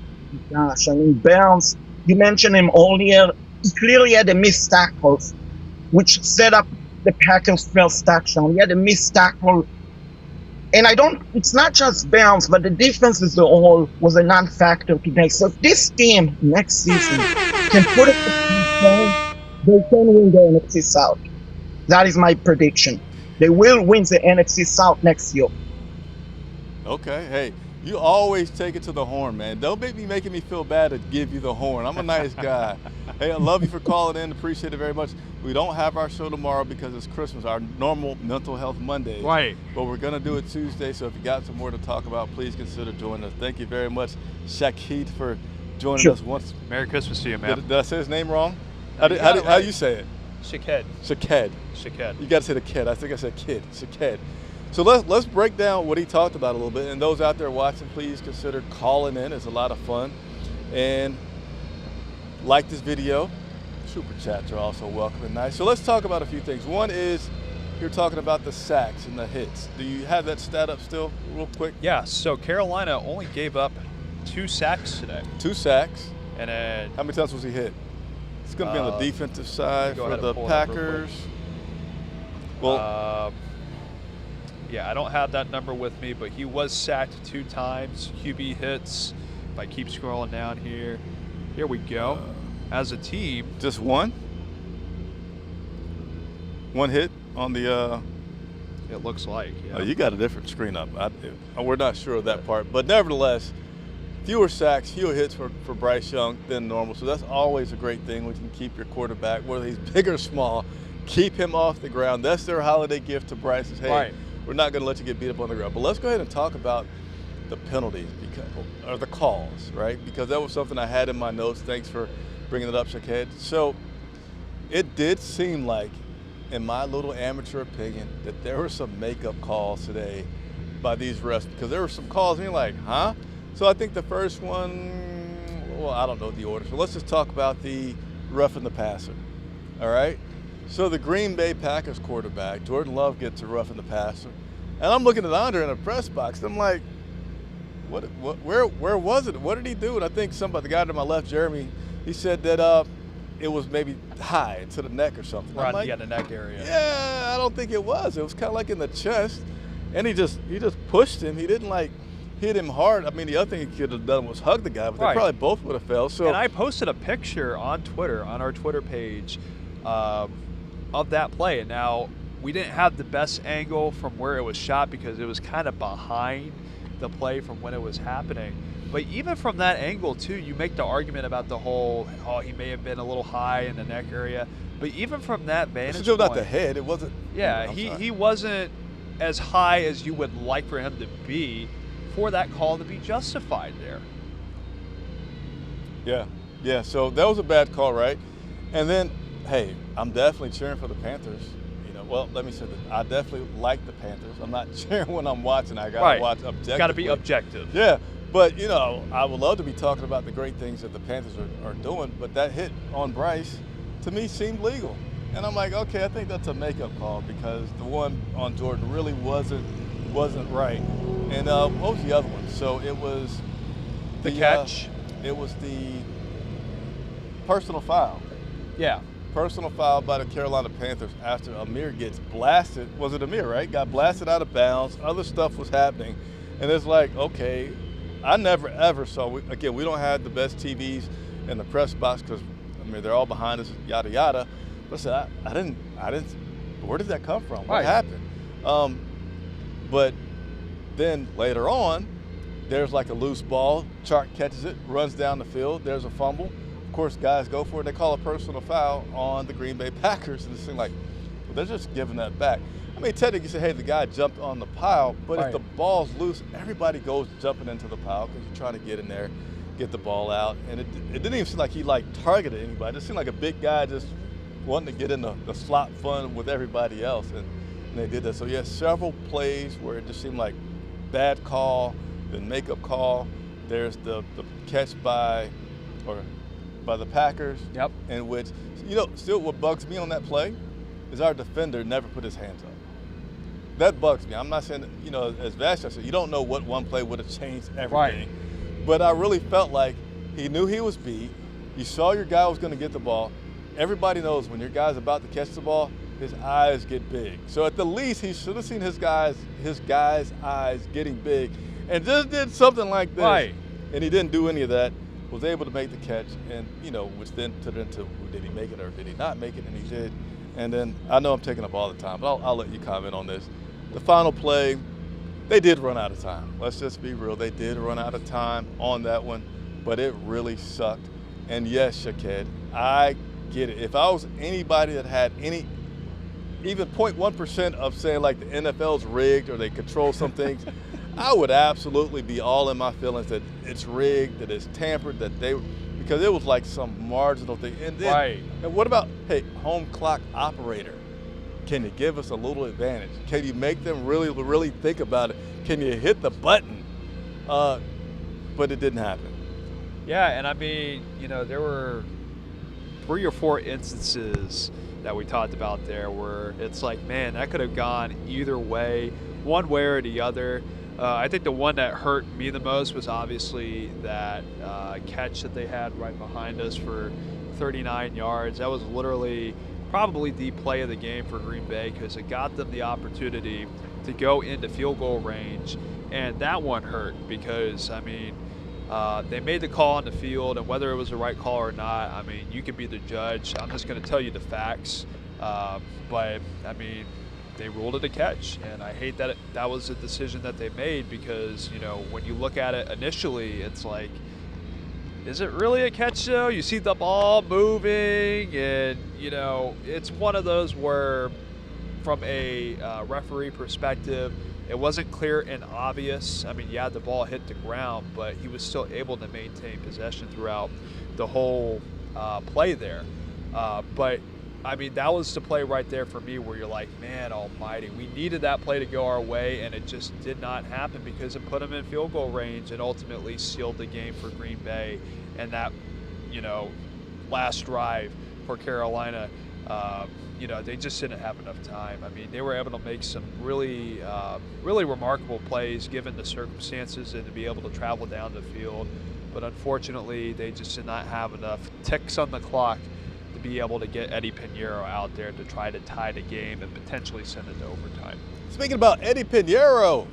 gosh, I mean, Burns, you mentioned him earlier. He clearly had a missed tackles, which set up the Packers' first touchdown. He had a missed tackle. And it's not just Burns, but the defense as a whole was a non-factor today. So if this team next season can put it in, they can win the NFC South. That is my prediction. They will win the NFC South next year. Okay, hey, you always take it to the horn, man. Don't make me making me feel bad to give you the horn. I'm a nice guy. Hey, I love you for calling in. Appreciate it very much. We don't have our show tomorrow because it's Christmas, our normal Mental Health Monday. Right. But we're going to do it Tuesday, so if you got some more to talk about, please consider joining us. Thank you very much, Shakid, for joining us once. Merry Christmas to you, man. Did I say his name wrong? No, How you say it? Shaked. You got to say the kid. I think I said kid. Shaked. So let's break down what he talked about a little bit. And those out there watching, please consider calling in. It's a lot of fun. And like this video. Super chats are also welcome and nice. So let's talk about a few things. One is you're talking about the sacks and the hits. Do you have that stat up still real quick? Yeah, so Carolina only gave up 2 sacks today. 2 sacks. And then how many times was he hit? It's going to be on the defensive side for the Packers. Well, yeah, I don't have that number with me, but he was sacked 2 times. QB hits. If I keep scrolling down here, here we go. As a team, just 1? One hit on the. It looks like. Yeah. Oh, you got a different screen up. We're not sure of that part, but nevertheless, fewer sacks, fewer hits for Bryce Young than normal. So that's always a great thing when you can keep your quarterback, whether he's big or small, keep him off the ground. That's their holiday gift to Bryce. Is, hey, Right. we're not going to let you get beat up on the ground. But let's go ahead and talk about the penalties or the calls, right? Because that was something I had in my notes. Thanks for bringing it up, Shaqued. So it did seem like, in my little amateur opinion, that there were some makeup calls today by these refs, because there were some calls and you're like, huh? So I think the first one, well, I don't know the order. So let's just talk about the roughing the passer, all right? So the Green Bay Packers quarterback, Jordan Love, gets a roughing the passer. And I'm looking at Andre in a press box. I'm like, where was it? What did he do? And I think the guy to my left, Jeremy, he said that it was maybe high to the neck or something. Right, like, yeah, the neck area. Yeah, I don't think it was. It was kind of like in the chest, and he just pushed him. He didn't like hit him hard. I mean, the other thing he could have done was hug the guy, but Right. they probably both would have fell. So And I posted a picture on Twitter, on our Twitter page, of that play. And now, we didn't have the best angle from where it was shot because it was kind of behind the play from when it was happening. But even from that angle, too, you make the argument about the whole, he may have been a little high in the neck area. But even from that vantage it's still not point, the head. It wasn't. yeah, I'm sorry. he wasn't as high as you would like for him to be for that call to be justified there. Yeah. So that was a bad call, right? And then, hey, I'm definitely cheering for the Panthers. Well, let me say this. I definitely like the Panthers. I'm not cheering when I'm watching. I got to Right. watch objectively. Got to be objective. Yeah, but I would love to be talking about the great things that the Panthers are doing, but that hit on Bryce, to me, seemed legal. And I'm like, okay, I think that's a makeup call because the one on Jordan really wasn't right. And what was the other one? So it was The catch. It was the personal foul. Yeah. Personal foul by the Carolina Panthers after Amir gets blasted. Was it Amir, right? Got blasted out of bounds. Other stuff was happening. And it's like, okay, I never ever saw, again, we don't have the best TVs in the press box because, they're all behind us, yada, yada. But I didn't, where did that come from? What Right. happened? But then later on, there's like a loose ball. Chark catches it, runs down the field. There's a fumble. Of course, guys go for it. They call a personal foul on the Green Bay Packers. And it seemed like, well, they're just giving that back. I mean, technically you say, hey, the guy jumped on the pile, but Right. if the ball's loose, everybody goes jumping into the pile because you're trying to get in there, get the ball out. And it didn't even seem like he targeted anybody. It seemed like a big guy just wanting to get in the slot fun with everybody else. And they did that. So, yeah, several plays where it just seemed like bad call, then makeup call. There's the catch by the Packers. Yep. In which, still what bugs me on that play is our defender never put his hands up. That bugs me. I'm not saying, as Vash said, you don't know what one play would have changed everything. Right. But I really felt like he knew he was beat. You saw your guy was going to get the ball. Everybody knows when your guy's about to catch the ball, his eyes get big. So at the least, he should have seen his guy's eyes getting big and just did something like this. Right. And he didn't do any of that. Was able to make the catch, and which then turned into did he make it or did he not make it, and he did. And then I know I'm taking up all the time, but I'll let you comment on this. The final play, they did run out of time. Let's just be real. They did run out of time on that one, but it really sucked. And yes, Shaqued, I get it. If I was anybody that had even 0.1% of saying like the NFL's rigged or they control some things, I would absolutely be all in my feelings that it's rigged, that it's tampered, because it was like some marginal thing. And then, Right. And what about, hey, home clock operator? Can you give us a little advantage? Can you make them really, really think about it? Can you hit the button? But it didn't happen. Yeah, and I mean, there were 3 or 4 instances that we talked about there where it's like, man, that could have gone either way, one way or the other. I think the one that hurt me the most was obviously that catch that they had right behind us for 39 yards. That was literally probably the play of the game for Green Bay because it got them the opportunity to go into field goal range. And that one hurt because, they made the call on the field, and whether it was the right call or not, you could be the judge. I'm just going to tell you the facts. But, I mean, they ruled it a catch, and I hate that that was a decision that they made because, you know, when you look at it initially, it's like, is it really a catch though? You see the ball moving, and, you know, it's one of those where from a referee perspective, it wasn't clear and obvious. I mean, yeah, the ball hit the ground, but he was still able to maintain possession throughout the whole play there. But, I mean, that was the play right there for me where you're like, man almighty, we needed that play to go our way, and it just did not happen because it put them in field goal range and ultimately sealed the game for Green Bay. And that, you know, last drive for Carolina, you know, they just didn't have enough time. I mean, they were able to make some really, really remarkable plays given the circumstances and to be able to travel down the field. But unfortunately, they just did not have enough ticks on the clock to be able to get Eddie Pinheiro out there to try to tie the game and potentially send it to overtime. Speaking about Eddie Pinheiro.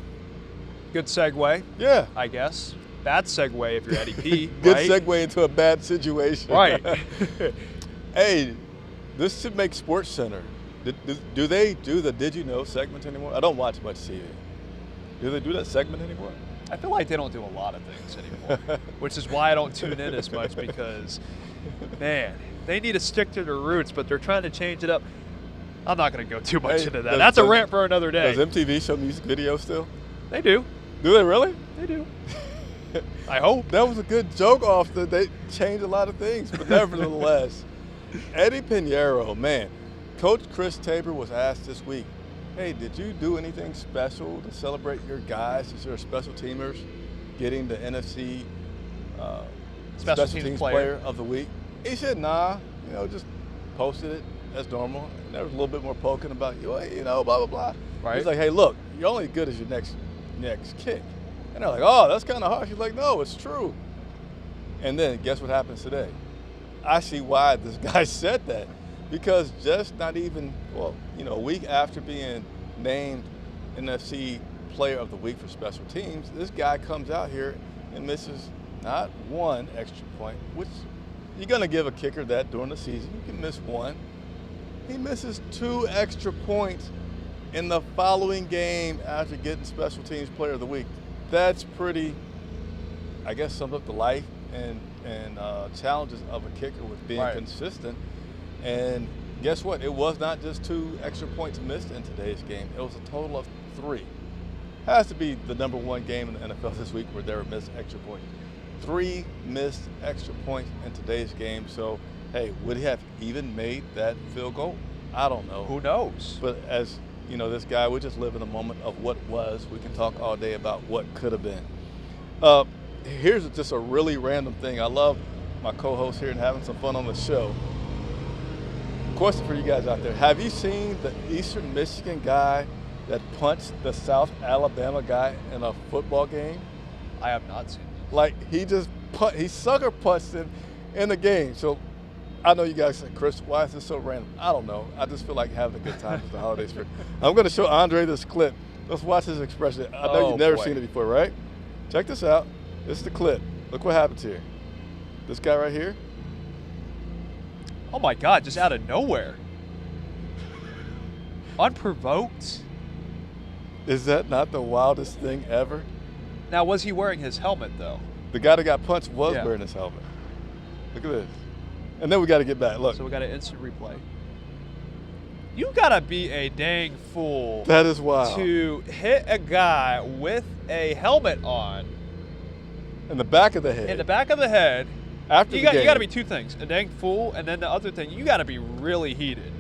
Good segue. Yeah. I guess. Bad segue if you're Eddie P. Good right? segue into a bad situation. Right. Hey, this should make Sports Center. Do they do the Did You Know segment anymore? I don't watch much TV. Do they do that segment anymore? I feel like they don't do a lot of things anymore, which is why I don't tune in as much because, man, they need to stick to their roots, but they're trying to change it up. I'm not going to go too much into that. That's a rant for another day. Does MTV show music videos still? They do. Do they really? They do. I hope. That was a good joke off that they changed a lot of things, but nevertheless, Eddie Pinheiro, man. Coach Chris Tabor was asked this week, hey, did you do anything special to celebrate your guys as your special teamers getting the NFC Special Teams Player of the Week? He said, nah, you know, just posted it as normal. And there was a little bit more poking about, you know, blah, blah, blah. Right. He's like, hey, look, you're only as good as your next kick. And they're like, oh, that's kind of harsh. He's like, no, it's true. And then guess what happens today? I see why this guy said that. Because just not even, well, you know, a week after being named NFC Player of the Week for special teams, this guy comes out here and misses not one extra point, which you're going to give a kicker that during the season. You can miss one. He misses 2 extra points in the following game after getting Special Teams Player of the Week. That's pretty, I guess, sums up the life and challenges of a kicker with being consistent. And guess what? It was not just 2 extra points missed in today's game. It was a total of 3. Has to be the number 1 game in the NFL this week where there were missed extra points. 3 missed extra points in today's game. So, hey, would he have even made that field goal? I don't know. Who knows? But as you know, this guy, we just live in a moment of what was. We can talk all day about what could have been. Here's just a really random thing. I love my co-host here and having some fun on the show. Question for you guys out there. Have you seen the Eastern Michigan guy that punched the South Alabama guy in a football game? I have not seen it. Like, he sucker punched him in the game. So I know you guys say, Chris, why is this so random? I don't know. I just feel like having a good time with the holiday spirit. I'm going to show Andre this clip. Let's watch his expression. I know you've never seen it before, right? Check this out. This is the clip. Look what happens here. This guy right here. Oh my God, just out of nowhere. Unprovoked. Is that not the wildest thing ever? Now, was he wearing his helmet, though? The guy that got punched was wearing his helmet. Look at this. And then we got to get back. Look. So we got an instant replay. You got to be a dang fool. That is wild. To hit a guy with a helmet on. In the back of the head. In the back of the head. After you the game. You got to be 2 things. A dang fool, and then the other thing, you got to be really heated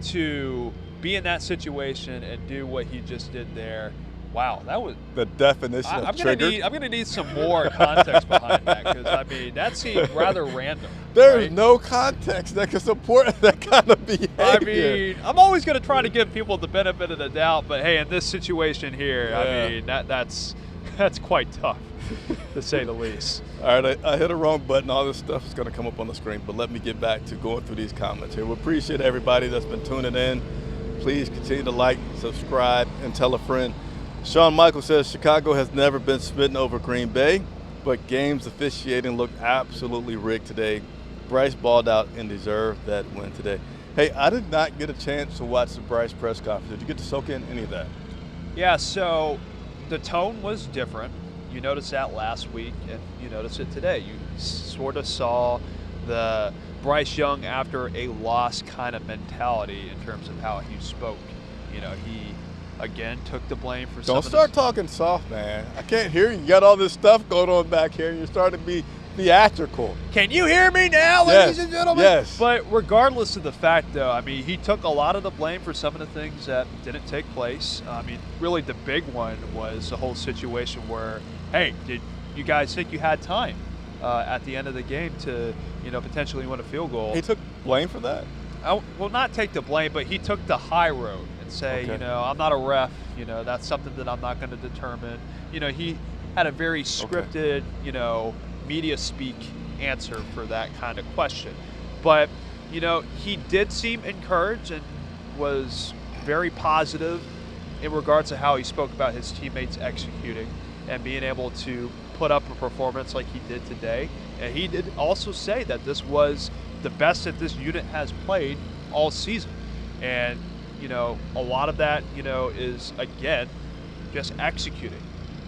to be in that situation and do what he just did there. Wow, that was the definition of triggered. I'm gonna need some more context behind that because I mean that seemed rather random. There's no context that can support that kind of behavior. I mean, I'm always gonna try to give people the benefit of the doubt, but hey, in this situation here, I mean that's quite tough to say the least. All right, I hit a wrong button. All this stuff is gonna come up on the screen, but let me get back to going through these comments here. We appreciate everybody that's been tuning in. Please continue to like, subscribe, and tell a friend. Sean Michael says Chicago has never been smitten over Green Bay, but games officiating looked absolutely rigged today. Bryce balled out and deserved that win today. Hey, I did not get a chance to watch the Bryce press conference. Did you get to soak in any of that? Yeah, so the tone was different. You noticed that last week, and you noticed it today. You sort of saw the Bryce Young after a loss kind of mentality in terms of how he spoke. You know, he again took the blame for some Don't start talking soft, man. I can't hear you. You got all this stuff going on back here, and you're starting to be theatrical. Can you hear me now, ladies and gentlemen? Yes. But regardless of the fact, though, I mean, he took a lot of the blame for some of the things that didn't take place. I mean, really the big one was the whole situation where, hey, did you guys think you had time at the end of the game to, you know, potentially win a field goal? He took blame for that? I will not take the blame, but he took the high road and say, Okay. you know, I'm not a ref. You know, that's something that I'm not going to determine. You know, he had a very scripted, you know, media speak answer for that kind of question. But, you know, he did seem encouraged and was very positive in regards to how he spoke about his teammates executing and being able to put up a performance like he did today. And he did also say that this was the best that this unit has played all season. And, you know, a lot of that, you know, is, again, just executing,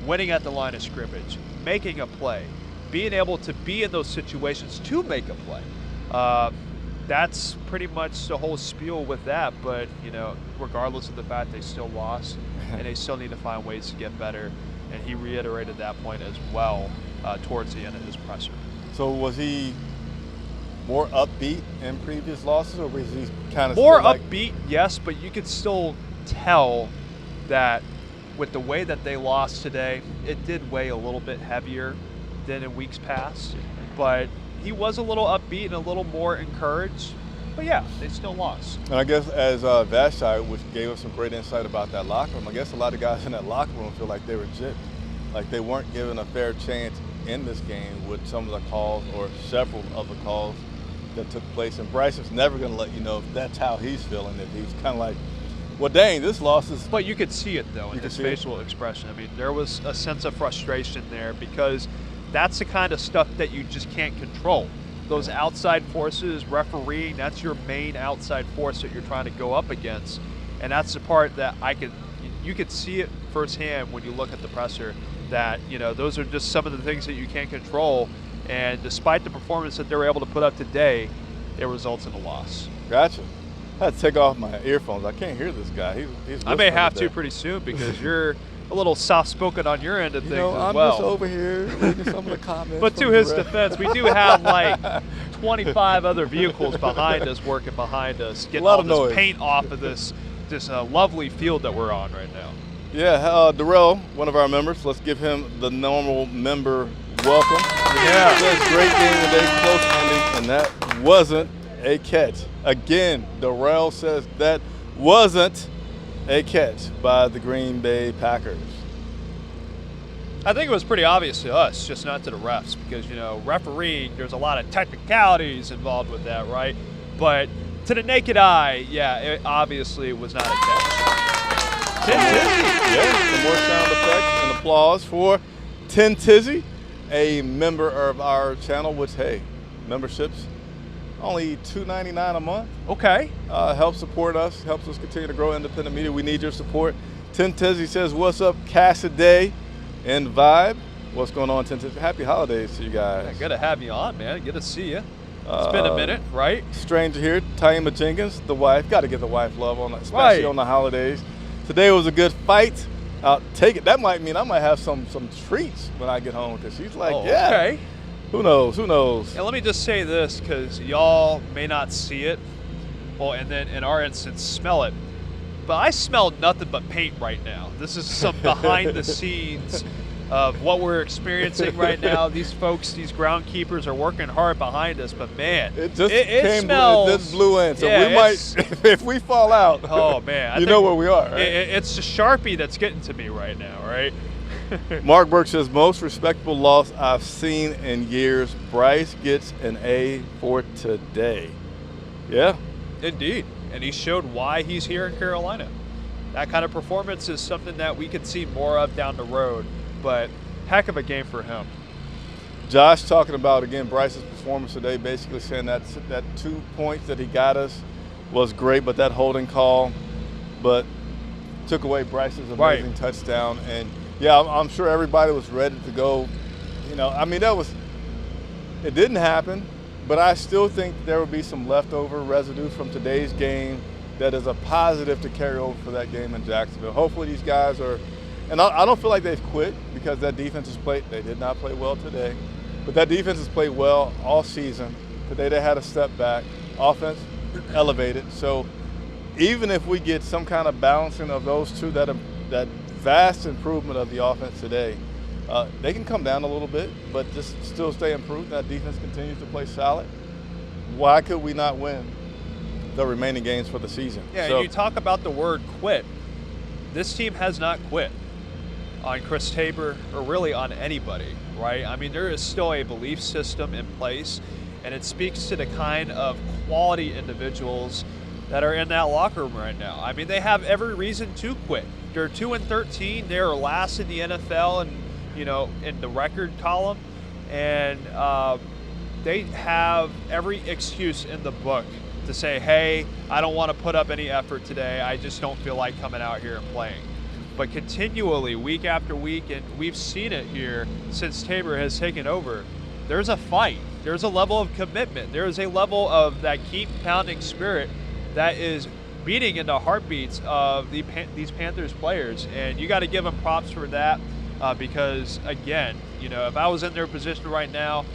winning at the line of scrimmage, making a play, being able to be in those situations to make a play. That's pretty much the whole spiel with that. But, you know, regardless of the fact they still lost and they still need to find ways to get better. And he reiterated that point as well towards the end of his presser. So was he more upbeat in previous losses, or was he kind of More still like, upbeat, yes, but you could still tell that with the way that they lost today, it did weigh a little bit heavier than in weeks past. But he was a little upbeat and a little more encouraged. But yeah, they still lost. And I guess as Vashai, which gave us some great insight about that locker room, I guess a lot of guys in that locker room feel like they were gypped, like they weren't given a fair chance in this game with some of the calls or several of the calls that took place. And Bryce is never going to let you know if that's how he's feeling, if he's kind of like, well, dang, this loss is... But you could see it, though, in his facial expression. I mean, there was a sense of frustration there because that's the kind of stuff that you just can't control. Those outside forces, refereeing, that's your main outside force that you're trying to go up against. And that's the part that you could see it firsthand when you look at the presser, that, you know, those are just some of the things that you can't control. And despite the performance that they were able to put up today, it results in a loss. Gotcha. I had to take off my earphones. I can't hear this guy. He's I may have to pretty soon because you're a little soft-spoken on your end of things I'm as well. just over here reading some of the comments. But to his defense, we do have like 25 other vehicles behind us, working behind us, getting all this paint off of this lovely field that we're on right now. Yeah, Darrell, one of our members. Let's give him the normal member welcome. Yeah. Says great game today, close ending, and that wasn't a catch. Again, Darrell says that wasn't a catch by the Green Bay Packers. I think it was pretty obvious to us, just not to the refs, because, you know, refereeing, there's a lot of technicalities involved with that, right? But to the naked eye, yeah, it obviously was not a catch. Tim Tizzy. Yeah, some more sound effects and applause for Tim Tizzy, a member of our channel, which, hey, memberships only $2.99 a month. Okay. Helps support us, helps us continue to grow independent media. We need your support. Tim Tizzy says, what's up, Casseday and Vibe? What's going on, Tim Tizzy? Happy holidays to you guys. Yeah, good to have you on, man. Good to see you. It's been a minute, right? Stranger here, Taima Jenkins, the wife. Got to give the wife love, especially on the holidays. Today was a good fight. I'll take it. That might mean I might have some treats when I get home, because she's like, yeah. Okay. Who knows? Who knows? And let me just say this, because y'all may not see it, well, and then in our instance, smell it. But I smell nothing but paint right now. This is some behind the scenes of what we're experiencing right now. These folks, these groundkeepers are working hard behind us, but man, it just smells. It just blew in, so yeah, we might, if we fall out, oh man, you know where we are, right? It's the Sharpie that's getting to me right now, right? Mark Burke says, most respectable loss I've seen in years. Bryce gets an A for today. Yeah. Indeed. And he showed why he's here in Carolina. That kind of performance is something that we could see more of down the road, but heck of a game for him. Josh talking about, again, Bryce's performance today, basically saying that 2 points that he got us was great, but that holding call, but took away Bryce's amazing touchdown. And yeah, I'm sure everybody was ready to go. You know, I mean, it didn't happen, but I still think there will be some leftover residue from today's game that is a positive to carry over for that game in Jacksonville. Hopefully these guys are, and I don't feel like they've quit, because that defense has played, they did not play well today, but that defense has played well all season. Today they had a step back. Offense elevated. So even if we get some kind of balancing of those two, that vast improvement of the offense today, they can come down a little bit, but just still stay improved. That defense continues to play solid. Why could we not win the remaining games for the season? Yeah, and you talk about the word quit. This team has not quit on Chris Tabor or really on anybody, right? I mean, there is still a belief system in place, and it speaks to the kind of quality individuals that are in that locker room right now. I mean, they have every reason to quit. They're 2-13. They're last in the NFL and, you know, in the record column, and they have every excuse in the book to say, hey, I don't want to put up any effort today. I just don't feel like coming out here and playing. But continually, week after week, and we've seen it here since Tabor has taken over, there's a fight. There's a level of commitment. There is a level of that keep pounding spirit that is beating in the heartbeats of these Panthers players. And you got to give them props for that, because, again, you know, if I was in their position right now,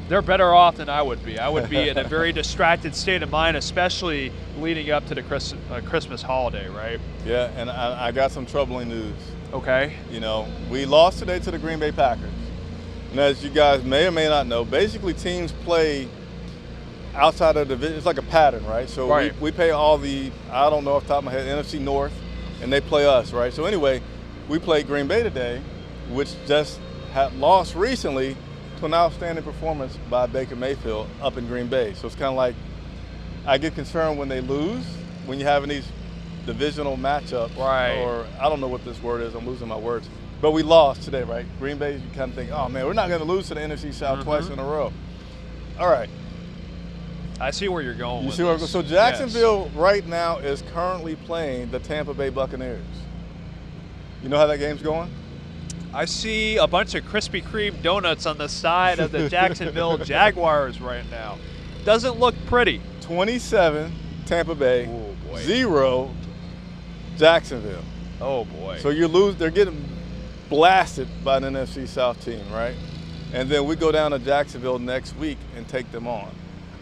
they're better off than I would be. I would be in a very distracted state of mind, especially leading up to the Christmas holiday, right? Yeah, and I got some troubling news. Okay. You know, we lost today to the Green Bay Packers. And as you guys may or may not know, basically teams play outside of the division. It's like a pattern, right? So we play all the, I don't know off the top of my head, NFC North, and they play us, right? So anyway, we played Green Bay today, which just had lost recently to an outstanding performance by Baker Mayfield up in Green Bay. So it's kind of like, I get concerned when they lose, when you're having these divisional matchups. Right. Or I don't know what this word is, I'm losing my words. But we lost today, right? Green Bay, you kind of think, oh man, we're not going to lose to the NFC South twice in a row. All right. I see where you're going with see where this. So Jacksonville right now is currently playing the Tampa Bay Buccaneers. You know how that game's going? I see a bunch of Krispy Kreme donuts on the side of the Jacksonville Jaguars right now. Doesn't look pretty. 27 Tampa Bay, Oh, boy. 0 Jacksonville. Oh, boy. So you lose, they're getting blasted by an NFC South team, right? And then we go down to Jacksonville next week and take them on.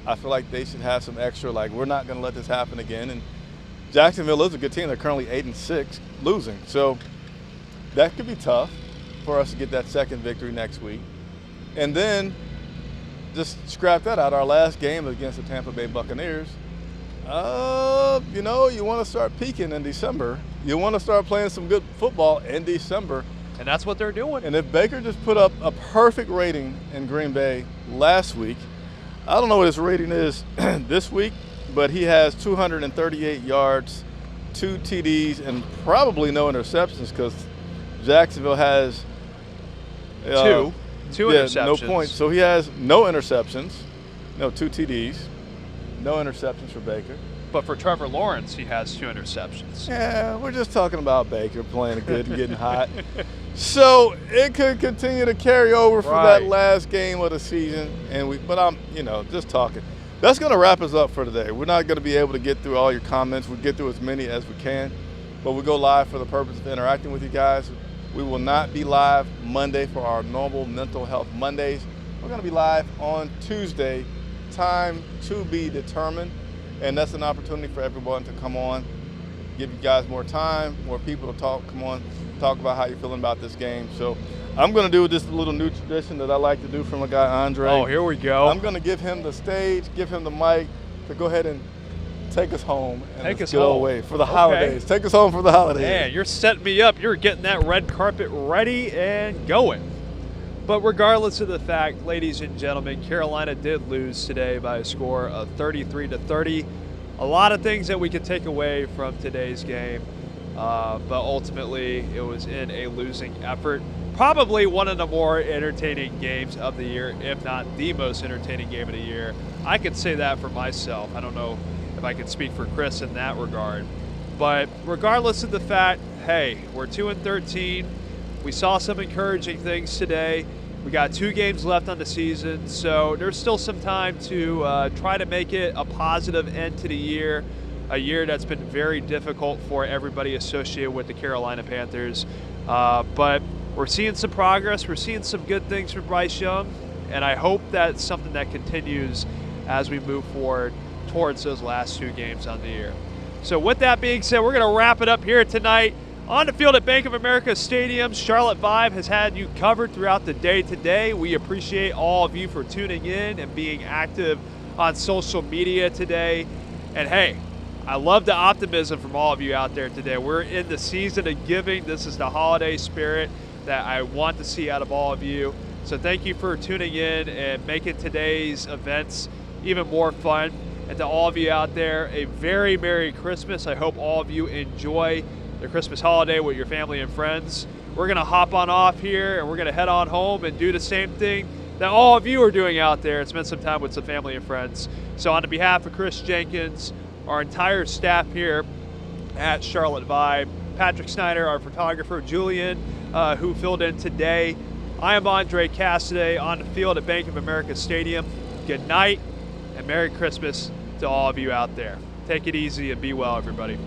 I feel like they should have some extra, like, we're not going to let this happen again. And Jacksonville is a good team. They're currently 8-6, losing. So that could be tough for us to get that second victory next week. And then just scrap that out. Our last game against the Tampa Bay Buccaneers, you know, you want to start peaking in December. You want to start playing some good football in December. And that's what they're doing. And if Baker just put up a perfect rating in Green Bay last week, I don't know what his rating is this week, but he has 238 yards, 2 TDs, and probably no interceptions, because Jacksonville has two interceptions. No points. So he has no interceptions, 2 TDs, no interceptions for Baker. But for Trevor Lawrence, he has 2 interceptions. Yeah, we're just talking about Baker playing good and getting hot. So it could continue to carry over for that last game of the season. But I'm, just talking. That's going to wrap us up for today. We're not going to be able to get through all your comments. We'll get through as many as we can. But we go live for the purpose of interacting with you guys. We will not be live Monday for our normal Mental Health Mondays. We're going to be live on Tuesday, time to be determined. And that's an opportunity for everyone to come on, give you guys more time, more people to talk about how you're feeling about this game. So I'm going to do this little new tradition that I like to do from a guy, Andre. Oh, here we go. I'm going to give him the stage, give him the mic to go ahead and take us home and take us go home. away for the holidays. Take us home for the holidays. Man, you're setting me up. You're getting that red carpet ready and going. But regardless of the fact, ladies and gentlemen, Carolina did lose today by a score of 33-30. A lot of things that we could take away from today's game, but ultimately it was in a losing effort. Probably one of the more entertaining games of the year, if not the most entertaining game of the year. I could say that for myself. I don't know if I can speak for Chris in that regard. But regardless of the fact, hey, we're 2-13. We saw some encouraging things today. We got 2 games left on the season, so there's still some time to try to make it a positive end to the year, a year that's been very difficult for everybody associated with the Carolina Panthers. But we're seeing some progress. We're seeing some good things from Bryce Young, and I hope that's something that continues as we move forward towards those last 2 games on the year. So with that being said, we're going to wrap it up here tonight. On the field at Bank of America Stadium, Charlotte Vibe has had you covered throughout the day today. We appreciate all of you for tuning in and being active on social media today. And hey, I love the optimism from all of you out there today. We're in the season of giving. This is the holiday spirit that I want to see out of all of you. So thank you for tuning in and making today's events even more fun. And to all of you out there, a very Merry Christmas. I hope all of you enjoy the Christmas holiday with your family and friends. We're going to hop on off here and we're going to head on home and do the same thing that all of you are doing out there and spend some time with some family and friends. So on behalf of Chris Jenkins, our entire staff here at Charlotte Vibe, Patrick Snyder, our photographer, Julian, who filled in today, I am Andre Casseday on the field at Bank of America Stadium. Good night and Merry Christmas to all of you out there. Take it easy and be well, everybody.